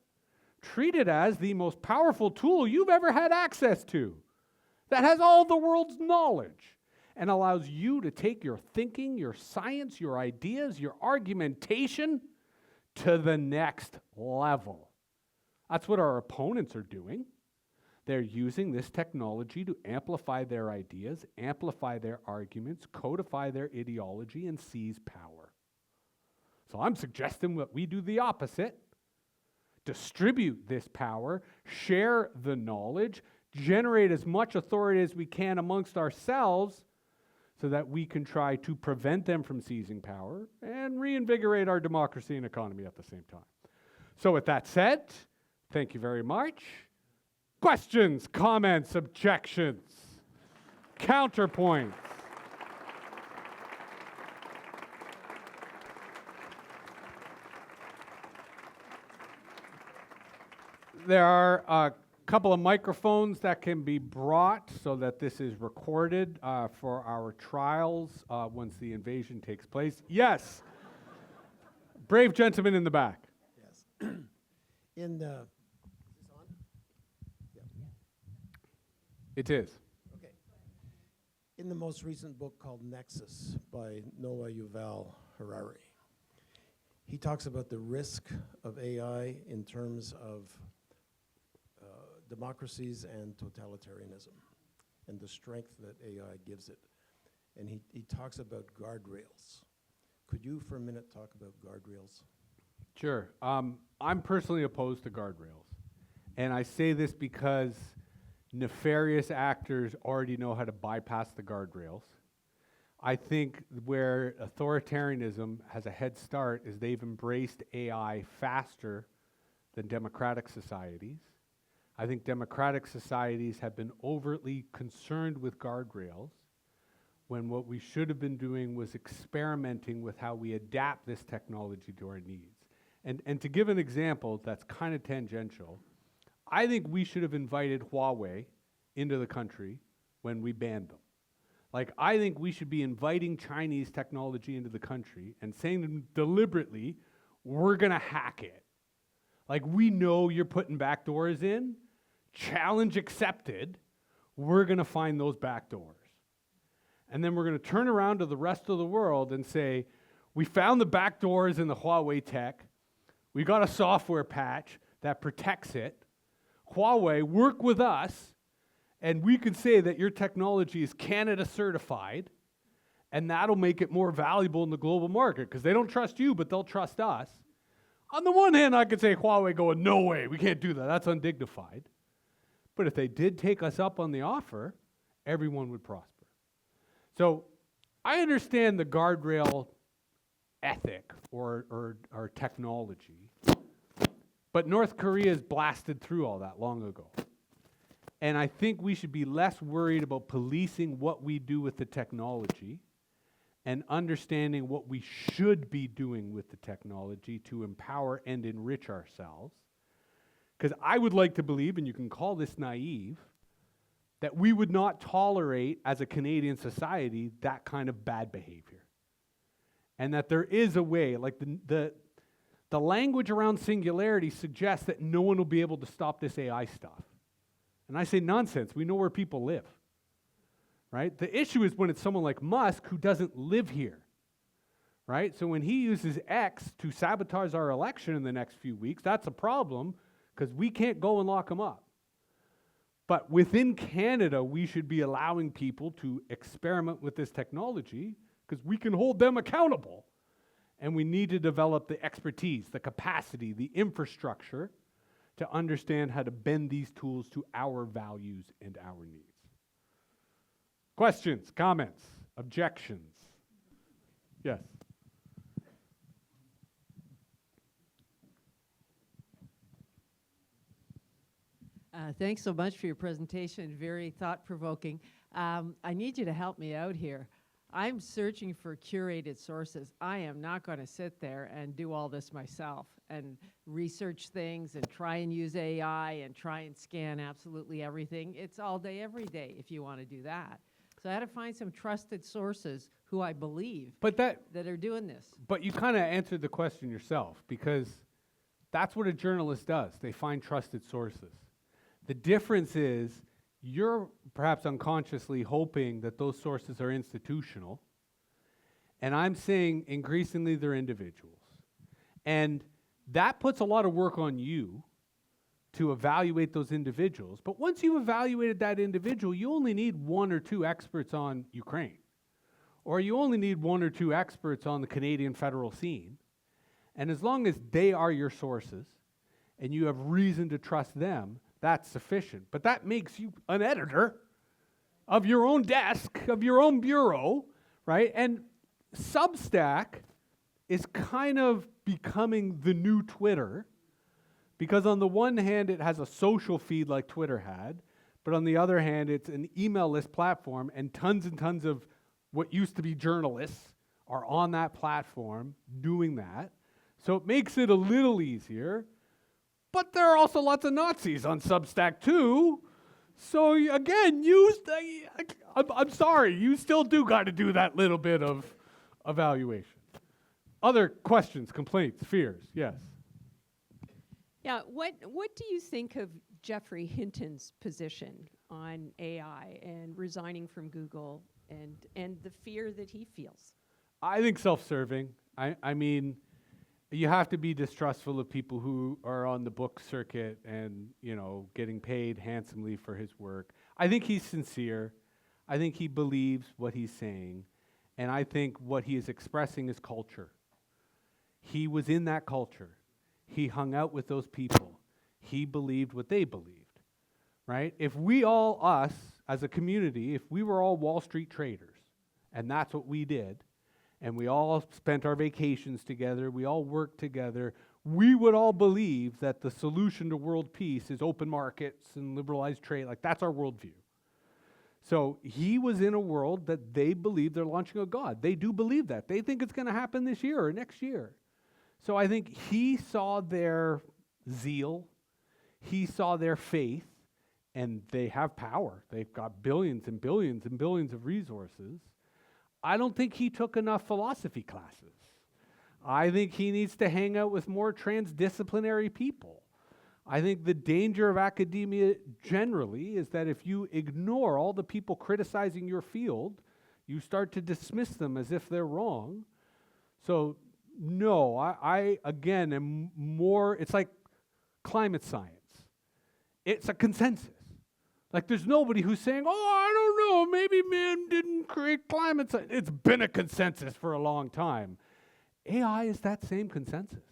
Treat it as the most powerful tool you've ever had access to, that has all the world's knowledge and allows you to take your thinking, your science, your ideas, your argumentation to the next level. That's what our opponents are doing. They're using this technology to amplify their ideas, amplify their arguments, codify their ideology, and seize power. So I'm suggesting that we do the opposite. Distribute this power, share the knowledge, generate as much authority as we can amongst ourselves so that we can try to prevent them from seizing power and reinvigorate our democracy and economy at the same time. So with that said, thank you very much. Questions, comments, objections, counterpoints? There are a couple of microphones that can be brought so that this is recorded for our trials once the invasion takes place. Yes. Brave gentleman in the back. Yes. Is this on? Yeah. It is. Okay. In the most recent book called Nexus by Noah Yuval Harari, he talks about the risk of AI in terms of democracies and totalitarianism and the strength that AI gives it. And he talks about guardrails. Could you for a minute talk about guardrails? Sure. I'm personally opposed to guardrails. And I say this because nefarious actors already know how to bypass the guardrails. I think where authoritarianism has a head start is they've embraced AI faster than democratic societies. I think democratic societies have been overtly concerned with guardrails when what we should have been doing was experimenting with how we adapt this technology to our needs. And to give an example that's kind of tangential, I think we should have invited Huawei into the country when we banned them. Like, I think we should be inviting Chinese technology into the country and saying to them deliberately, we're going to hack it. Like, we know you're putting backdoors in. Challenge accepted. We're going to find those backdoors. And then we're going to turn around to the rest of the world and say, we found the backdoors in the Huawei tech. We got a software patch that protects it. Huawei, work with us, and we can say that your technology is Canada certified, and that'll make it more valuable in the global market because they don't trust you, but they'll trust us. On the one hand, I could say Huawei going, no way, we can't do that. That's undignified. But if they did take us up on the offer, everyone would prosper. So I understand the guardrail ethic or technology, but North Korea's blasted through all that long ago. And I think we should be less worried about policing what we do with the technology and understanding what we should be doing with the technology to empower and enrich ourselves. Because I would like to believe, and you can call this naive, that we would not tolerate as a Canadian society that kind of bad behavior. And that there is a way, like the language around singularity suggests that no one will be able to stop this AI stuff. And I say nonsense, we know where people live. Right? The issue is when it's someone like Musk who doesn't live here. Right? So when he uses X to sabotage our election in the next few weeks, that's a problem because we can't go and lock him up. But within Canada, we should be allowing people to experiment with this technology because we can hold them accountable. And we need to develop the expertise, the capacity, the infrastructure to understand how to bend these tools to our values and our needs. Questions, comments, Objections? Yes. Thanks so much for your presentation. Very thought-provoking. I need you to help me out here. I'm searching for curated sources. I am not going to sit there and do all this myself and research things and try and use AI and try and scan absolutely everything. It's all day, every day if you want to do that. So I had to find some trusted sources who I believe that are doing this. But you kind of answered the question yourself, because that's what a journalist does. They find trusted sources. The difference is you're perhaps unconsciously hoping that those sources are institutional, and I'm saying increasingly they're individuals. And that puts a lot of work on you to evaluate those individuals. But once you've evaluated that individual, you only need one or two experts on Ukraine, or you only need one or two experts on the Canadian federal scene. And as long as they are your sources and you have reason to trust them, that's sufficient. But that makes you an editor of your own desk, of your own bureau, right? And Substack is kind of becoming the new Twitter, because on the one hand, it has a social feed like Twitter had, but on the other hand, it's an email list platform, and tons of what used to be journalists are on that platform doing that. So it makes it a little easier. But there are also lots of Nazis on Substack too. So again, I'm sorry, you still do got to do that little bit of evaluation. Other questions, complaints, fears? Yes. Yeah, what do you think of Geoffrey Hinton's position on AI and resigning from Google and the fear that he feels? I think self-serving. I mean, you have to be distrustful of people who are on the book circuit and, getting paid handsomely for his work. I think he's sincere. I think he believes what he's saying. And I think what he is expressing is culture. He was in that culture. He hung out with those people. He believed what they believed, right? If we all, us, as a community, if we were all Wall Street traders, and that's what we did, and we all spent our vacations together, we all worked together, we would all believe that the solution to world peace is open markets and liberalized trade. Like, that's our worldview. So he was in a world that they believe they're launching a God. They do believe that. They think it's going to happen this year or next year. So I think he saw their zeal, he saw their faith, and they have power. They've got billions and billions and billions of resources. I don't think he took enough philosophy classes. I think he needs to hang out with more transdisciplinary people. I think the danger of academia generally is that if you ignore all the people criticizing your field, you start to dismiss them as if they're wrong. So no, I again am more, it's like climate science. It's a consensus. Like, there's nobody who's saying, I don't know, maybe man didn't create climate science. It's been a consensus for a long time. AI is that same consensus.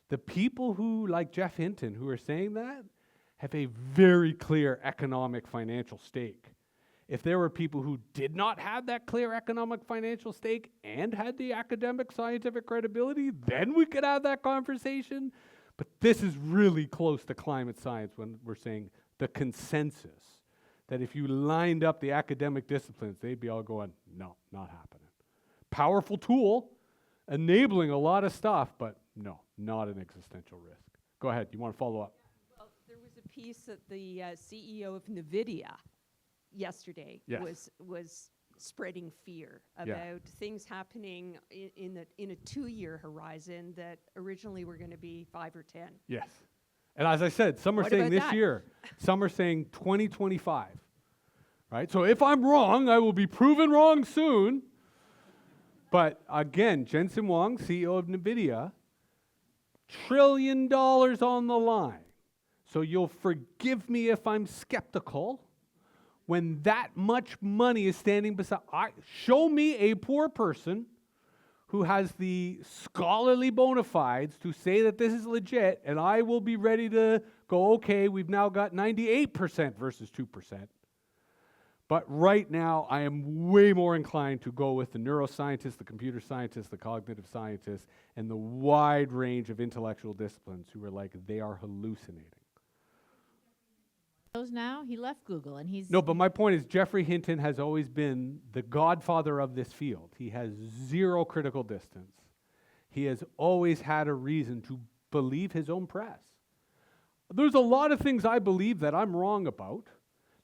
The people who, like Jeff Hinton, who are saying that, have a very clear economic financial stake. If there were people who did not have that clear economic financial stake and had the academic scientific credibility, then we could have that conversation. But this is really close to climate science when we're saying the consensus, that if you lined up the academic disciplines, they'd be all going, no, not happening. Powerful tool, enabling a lot of stuff, but no, not an existential risk. Go ahead, you want to follow up? Well, there was a piece that the CEO of NVIDIA yesterday was spreading fear about things happening in a 2-year horizon that originally were going to be 5 or 10. Yes. And as I said, some are saying this year, some are saying 2025, right? So if I'm wrong, I will be proven wrong soon. But again, Jensen Huang, CEO of NVIDIA, $1 trillion on the line. So you'll forgive me if I'm skeptical when that much money is standing beside. Show me a poor person who has the scholarly bona fides to say that this is legit, and I will be ready to go, okay, we've now got 98% versus 2%. But right now, I am way more inclined to go with the neuroscientists, the computer scientists, the cognitive scientists, and the wide range of intellectual disciplines who are like, they are hallucinating. Those now? He left Google and he's... No, but my point is Geoffrey Hinton has always been the godfather of this field. He has zero critical distance. He has always had a reason to believe his own press. There's a lot of things I believe that I'm wrong about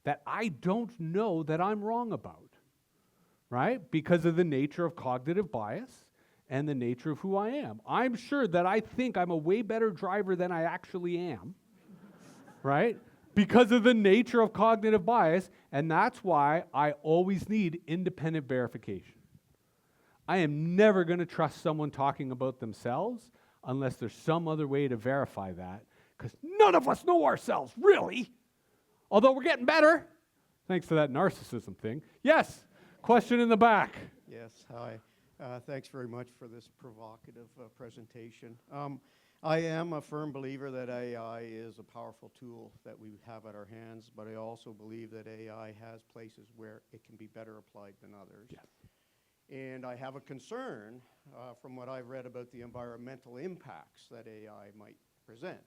that I don't know that I'm wrong about, right? Because of the nature of cognitive bias and the nature of who I am. I'm sure that I think I'm a way better driver than I actually am, right? Because of the nature of cognitive bias, and that's why I always need independent verification. I am never going to trust someone talking about themselves unless there's some other way to verify that, because none of us know ourselves, really. Although we're getting better, thanks to that narcissism thing. Yes, question in the back. Yes, hi. Thanks very much for this provocative presentation. I am a firm believer that AI is a powerful tool that we have at our hands, but I also believe that AI has places where it can be better applied than others. Yes. And I have a concern from what I've read about the environmental impacts that AI might present.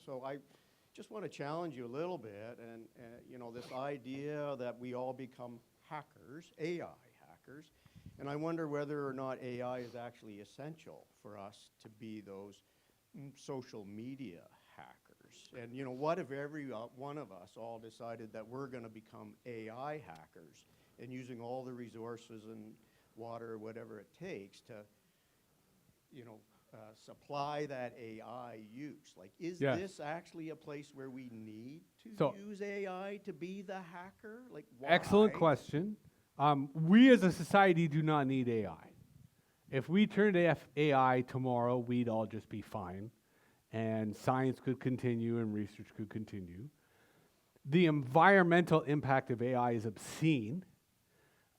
So I just want to challenge you a little bit, and you know, this idea that we all become hackers, AI hackers, and I wonder whether or not AI is actually essential for us to be those social media hackers. And you know, what if every one of us all decided that we're going to become AI hackers and using all the resources and water or whatever it takes to, you know, supply that AI use? Like, is this actually a place where we need to use AI to be the hacker? Like, why? Excellent question. We as a society do not need AI. If we turned AI tomorrow, we'd all just be fine, and science could continue and research could continue. The environmental impact of AI is obscene.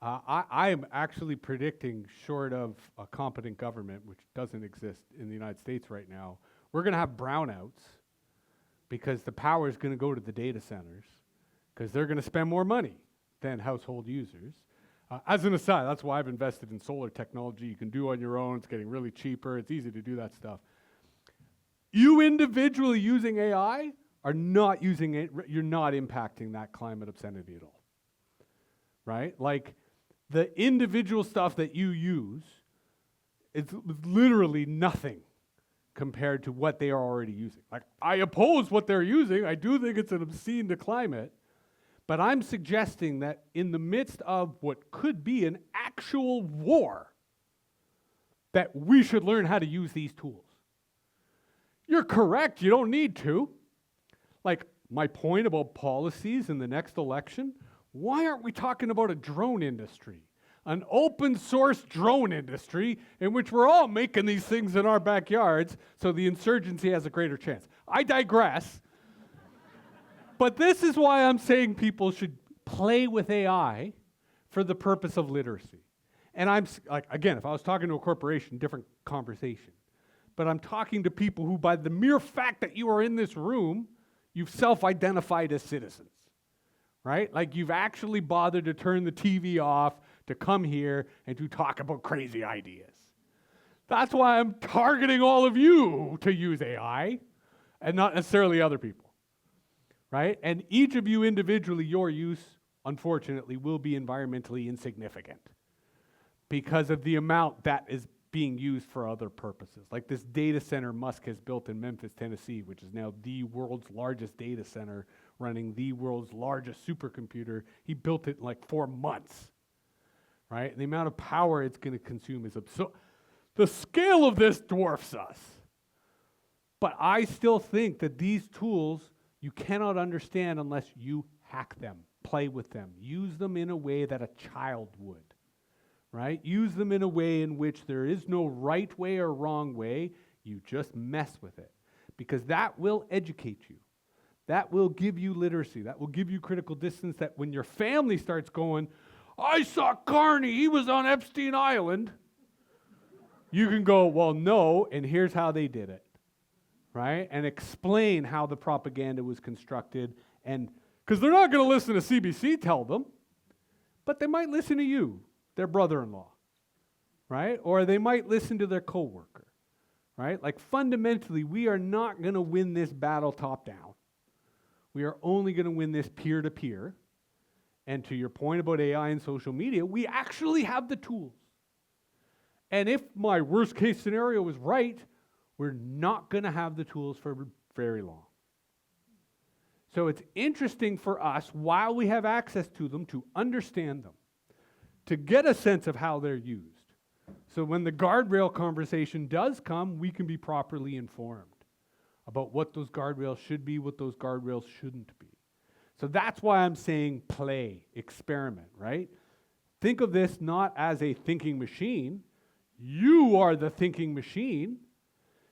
I am actually predicting, short of a competent government, which doesn't exist in the United States right now, we're going to have brownouts because the power is going to go to the data centers because they're going to spend more money than household users. As an aside, that's why I've invested in solar technology. You can do on your own. It's getting really cheaper. It's easy to do that stuff. You individually using AI are not using it. You're not impacting that climate obscenity at all, right? Like, the individual stuff that you use is literally nothing compared to what they are already using. Like, I oppose what they're using. I do think it's an obscene to climate. But I'm suggesting that in the midst of what could be an actual war, that we should learn how to use these tools. You're correct, you don't need to. Like, my point about policies in the next election, why aren't we talking about a drone industry? An open source drone industry in which we're all making these things in our backyards so the insurgency has a greater chance. I digress. But this is why I'm saying people should play with AI for the purpose of literacy. And I'm, like, again, if I was talking to a corporation, different conversation. But I'm talking to people who, by the mere fact that you are in this room, you've self-identified as citizens, right? Like, you've actually bothered to turn the TV off to come here and to talk about crazy ideas. That's why I'm targeting all of you to use AI and not necessarily other people. Right? And each of you individually, your use, unfortunately, will be environmentally insignificant because of the amount that is being used for other purposes. Like this data center Musk has built in Memphis, Tennessee, which is now the world's largest data center running the world's largest supercomputer. He built it in like 4 months. Right? And the amount of power it's going to consume is absurd. The scale of this dwarfs us. But I still think that these tools you cannot understand unless you hack them, play with them, use them in a way that a child would, right? Use them in a way in which there is no right way or wrong way. You just mess with it because that will educate you. That will give you literacy. That will give you critical distance that when your family starts going, I saw Carney, he was on Epstein Island, you can go, well, no, and here's how they did it. Right? And explain how the propaganda was constructed. And because they're not going to listen to CBC tell them. but they might listen to you, their brother-in-law, right? Or they might listen to their coworker, right? Like fundamentally, we are not going to win this battle top-down. We are only going to win this peer-to-peer. And to your point about AI and social media, we actually have the tools. And if my worst case scenario is right, we're not going to have the tools for very long. So it's interesting for us, while we have access to them, to understand them, to get a sense of how they're used. So when the guardrail conversation does come, we can be properly informed about what those guardrails should be, what those guardrails shouldn't be. So that's why I'm saying play, experiment, right? Think of this not as a thinking machine. You are the thinking machine.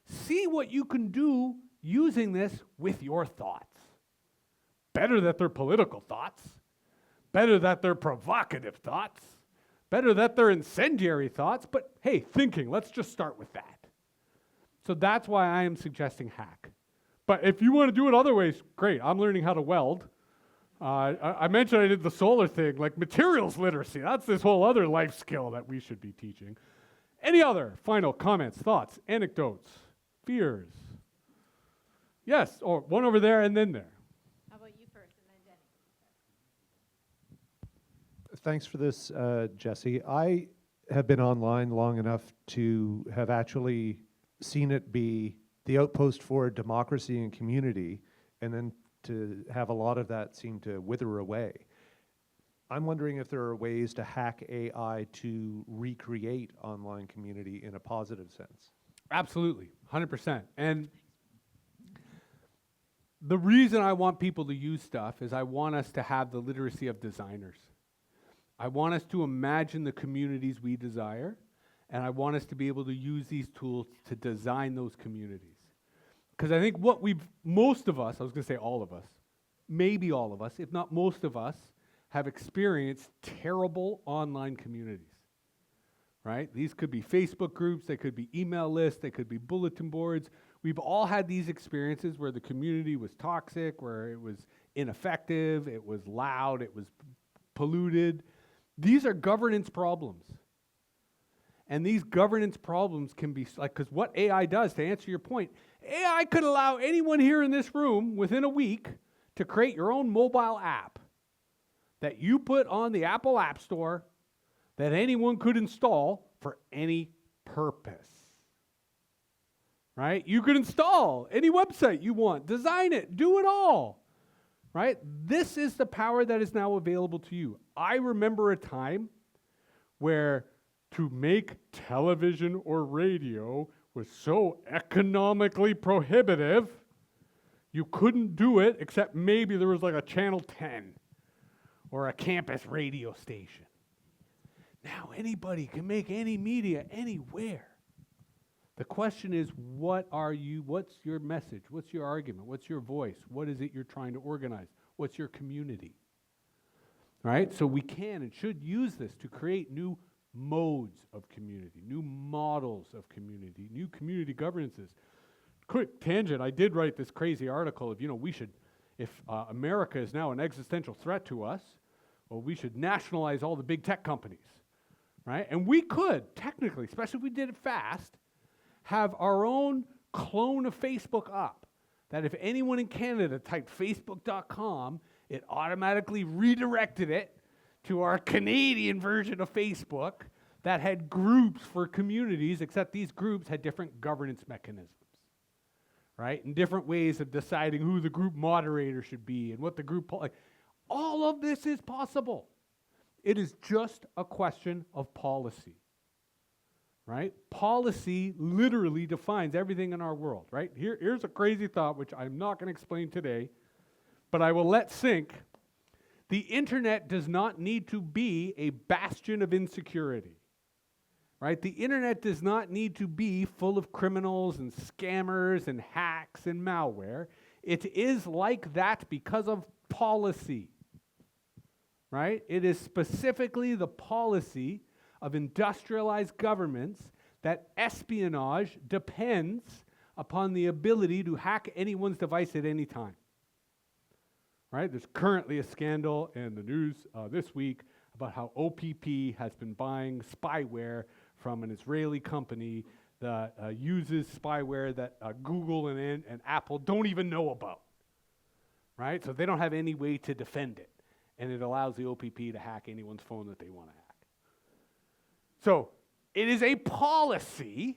See what you can do using this with your thoughts. Better that they're political thoughts. Better that they're provocative thoughts. Better that they're incendiary thoughts. But hey, thinking, let's just start with that. So that's why I am suggesting hack. But if you want to do it other ways, great. I'm learning how to weld. I mentioned I did the solar thing, like materials literacy. That's this whole other life skill that we should be teaching. Any other final comments, thoughts, anecdotes, fears? Yes, or one over there and then there. How about you first and then Denny? Thanks for this, Jesse. I have been online long enough to have actually seen it be the outpost for democracy and community, and then to have a lot of that seem to wither away. I'm wondering if there are ways to hack AI to recreate online community in a positive sense. Absolutely, 100%. And the reason I want people to use stuff is I want us to have the literacy of designers. I want us to imagine the communities we desire, and I want us to be able to use these tools to design those communities. Because I think what most of us, I was going to say all of us, maybe all of us, if not most of us, have experienced terrible online communities, right? These could be Facebook groups, they could be email lists, they could be bulletin boards. We've all had these experiences where the community was toxic, where it was ineffective, it was loud, it was polluted. These are governance problems. And these governance problems can be, like, because what AI does, to answer your point, AI could allow anyone here in this room within a week to create your own mobile app that you put on the Apple App Store that anyone could install for any purpose. Right? You could install any website you want, design it, do it all. Right? This is the power that is now available to you. I remember a time where to make television or radio was so economically prohibitive, you couldn't do it except maybe there was like a Channel 10 or a campus radio station. Now anybody can make any media anywhere. The question is, what's your message? What's your argument? What's your voice? What is it you're trying to organize? What's your community? Right? So we can and should use this to create new modes of community, new models of community, new community governances. Quick tangent, I did write this crazy article of, if America is now an existential threat to us, well, we should nationalize all the big tech companies, right? And we could, technically, especially if we did it fast, have our own clone of Facebook up, that if anyone in Canada typed facebook.com, it automatically redirected it to our Canadian version of Facebook that had groups for communities, except these groups had different governance mechanisms, right? And different ways of deciding who the group moderator should be and what the group, all of this is possible. It is just a question of policy, right? Policy literally defines everything in our world, right? Here's a crazy thought, which I'm not going to explain today, but I will let sink. The internet does not need to be a bastion of insecurity, right? The internet does not need to be full of criminals and scammers and hacks and malware. It is like that because of policy, right? It is specifically the policy of industrialized governments that espionage depends upon the ability to hack anyone's device at any time. Right? There's currently a scandal in the news this week about how OPP has been buying spyware from an Israeli company that uses spyware that Google and Apple don't even know about, right? So they don't have any way to defend it, and it allows the OPP to hack anyone's phone that they want to hack. So it is a policy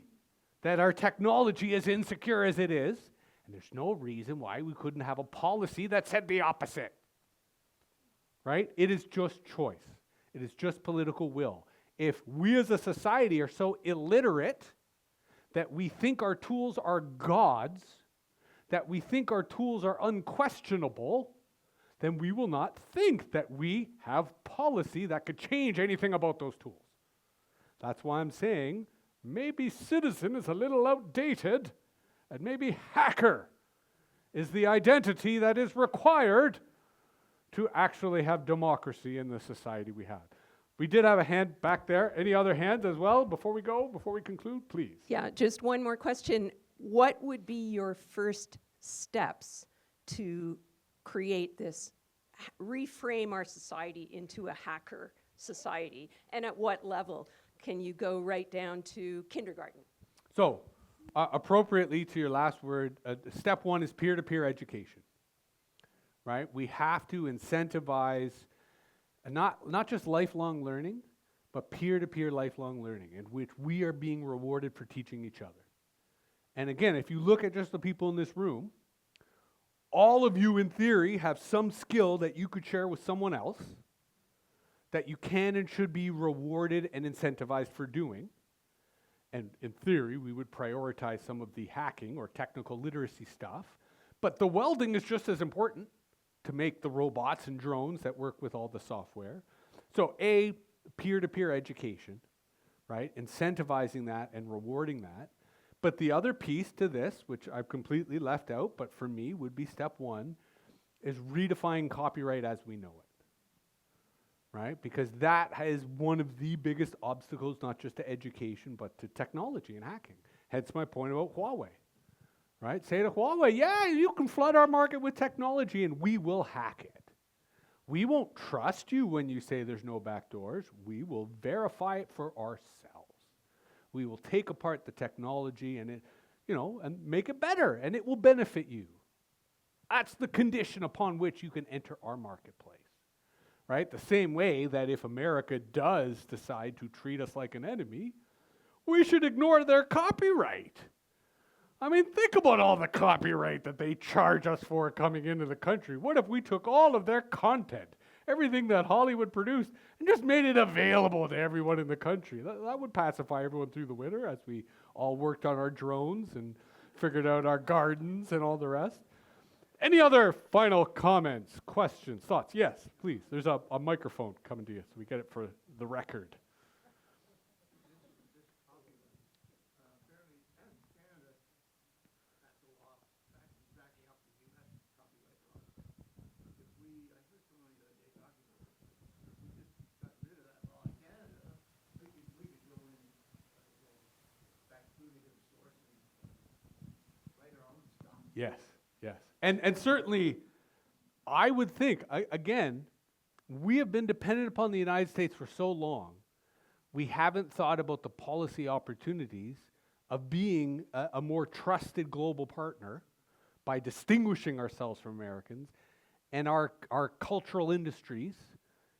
that our technology is insecure as it is, and there's no reason why we couldn't have a policy that said the opposite, right? It is just choice. It is just political will. If we as a society are so illiterate that we think our tools are gods, that we think our tools are unquestionable, then we will not think that we have policy that could change anything about those tools. That's why I'm saying maybe citizen is a little outdated, and maybe hacker is the identity that is required to actually have democracy in the society we have. We did have a hand back there. Any other hands as well before we conclude, please? Yeah, just one more question. What would be your first steps to create this, reframe our society into a hacker society? And at what level? Can you go right down to kindergarten? So, appropriately to your last word, step one is peer-to-peer education, right? We have to incentivize not just lifelong learning, but peer-to-peer lifelong learning, in which we are being rewarded for teaching each other. And again, if you look at just the people in this room, all of you in theory have some skill that you could share with someone else that you can and should be rewarded and incentivized for doing. And in theory, we would prioritize some of the hacking or technical literacy stuff. But the welding is just as important to make the robots and drones that work with all the software. So A, peer-to-peer education, right? Incentivizing that and rewarding that. But the other piece to this, which I've completely left out, but for me would be step one, is redefining copyright as we know it, right? Because that is one of the biggest obstacles, not just to education, but to technology and hacking. Hence my point about Huawei, right? Say to Huawei, yeah, you can flood our market with technology and we will hack it. We won't trust you when you say there's no backdoors. We will verify it for ourselves. We will take apart the technology and and make it better, and it will benefit you. That's the condition upon which you can enter our marketplace, right? The same way that if America does decide to treat us like an enemy, we should ignore their copyright. I mean, think about all the copyright that they charge us for coming into the country. What if we took all of their content, everything that Hollywood produced, and just made it available to everyone in the country? That would pacify everyone through the winter as we all worked on our drones and figured out our gardens and all the rest. Any other final comments, questions, thoughts? Yes, please. There's a microphone coming to you, so we get it for the record. Yes, yes. And certainly, I would think, again, we have been dependent upon the United States for so long, we haven't thought about the policy opportunities of being a more trusted global partner by distinguishing ourselves from Americans, and our cultural industries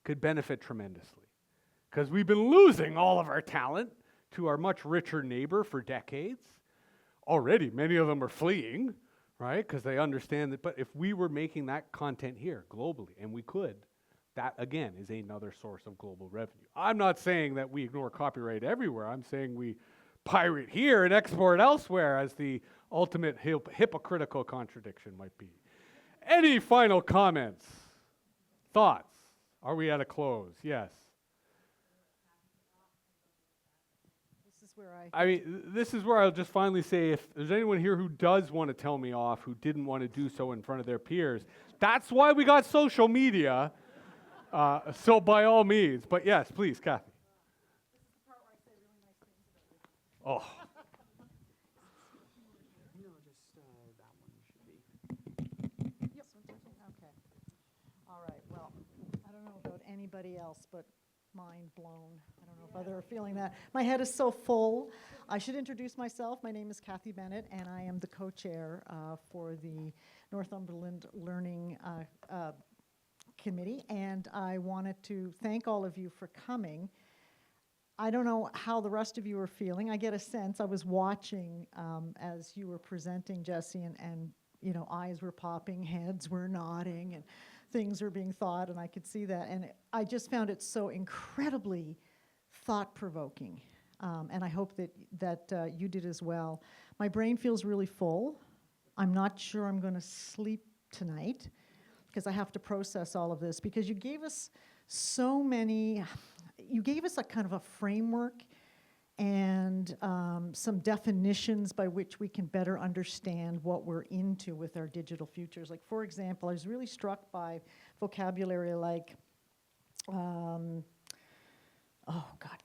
could benefit tremendously. Because we've been losing all of our talent to our much richer neighbor for decades. Already, many of them are fleeing, right? Because they understand that, but if we were making that content here globally, and we could, that again is another source of global revenue. I'm not saying that we ignore copyright everywhere. I'm saying we pirate here and export elsewhere, as the ultimate hypocritical contradiction might be. Any final comments? Thoughts? Are we at a close? Yes. This is where I'll just finally say, if there's anyone here who does want to tell me off, who didn't want to do so in front of their peers, that's why we got social media. So by all means. But yes, please, Kathy. This is the part where I say really nice things about you. Oh. No, just that one should be. Yep. Okay. All right. Well, I don't know about anybody else, but mind blown. I don't know if others are feeling that. My head is so full. I should introduce myself. My name is Kathy Bennett, and I am the co-chair for the Northumberland Learning Committee. And I wanted to thank all of you for coming. I don't know how the rest of you are feeling. I get a sense, I was watching as you were presenting, Jesse, and you know, eyes were popping, heads were nodding, and things were being thought, and I could see that. And I just found it so incredibly thought-provoking, and I hope that you did as well. My brain feels really full. I'm not sure I'm going to sleep tonight because I have to process all of this, because you gave us so many, you gave us a kind of a framework and some definitions by which we can better understand what we're into with our digital futures. Like, for example, I was really struck by vocabulary like,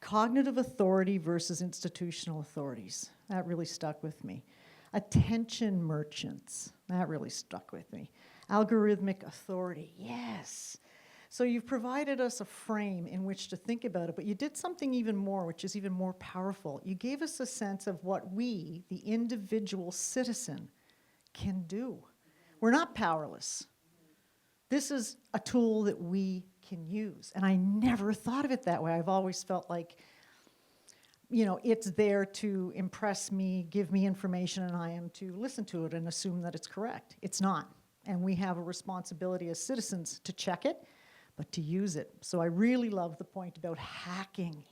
cognitive authority versus institutional authorities. That really stuck with me. Attention merchants. That really stuck with me. Algorithmic authority. Yes. So you've provided us a frame in which to think about it, but you did something even more, which is even more powerful. You gave us a sense of what we, the individual citizen, can do. We're not powerless. This is a tool that we can use. And I never thought of it that way. I've always felt like, you know, it's there to impress me, give me information, and I am to listen to it and assume that it's correct. It's not. And we have a responsibility as citizens to check it, but to use it. So I really love the point about hacking.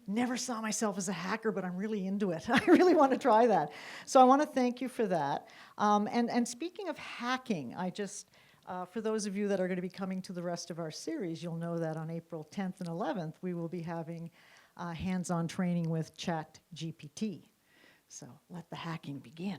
Never saw myself as a hacker, but I'm really into it. I really want to try that. So I want to thank you for that. And speaking of hacking, I just, for those of you that are going to be coming to the rest of our series, you'll know that on April 10th and 11th, we will be having hands-on training with ChatGPT. So let the hacking begin.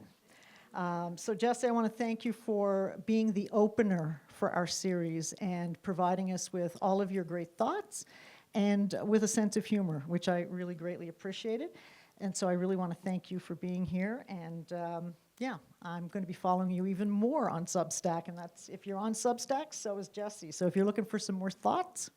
So Jesse, I want to thank you for being the opener for our series and providing us with all of your great thoughts and with a sense of humor, which I really greatly appreciated. And so I really want to thank you for being here. And yeah, I'm going to be following you even more on Substack. And that's, if you're on Substack, so is Jesse. So if you're looking for some more thoughts,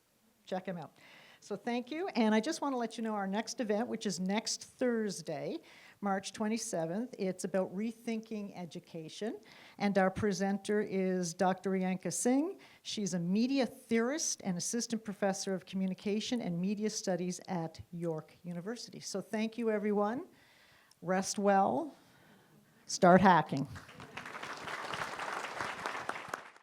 check him out. So thank you. And I just want to let you know our next event, which is next Thursday, March 27th. It's about rethinking education. And our presenter is Dr. Riyanka Singh. She's a media theorist and assistant professor of communication and media studies at York University. So thank you, everyone. Rest well. Start hacking.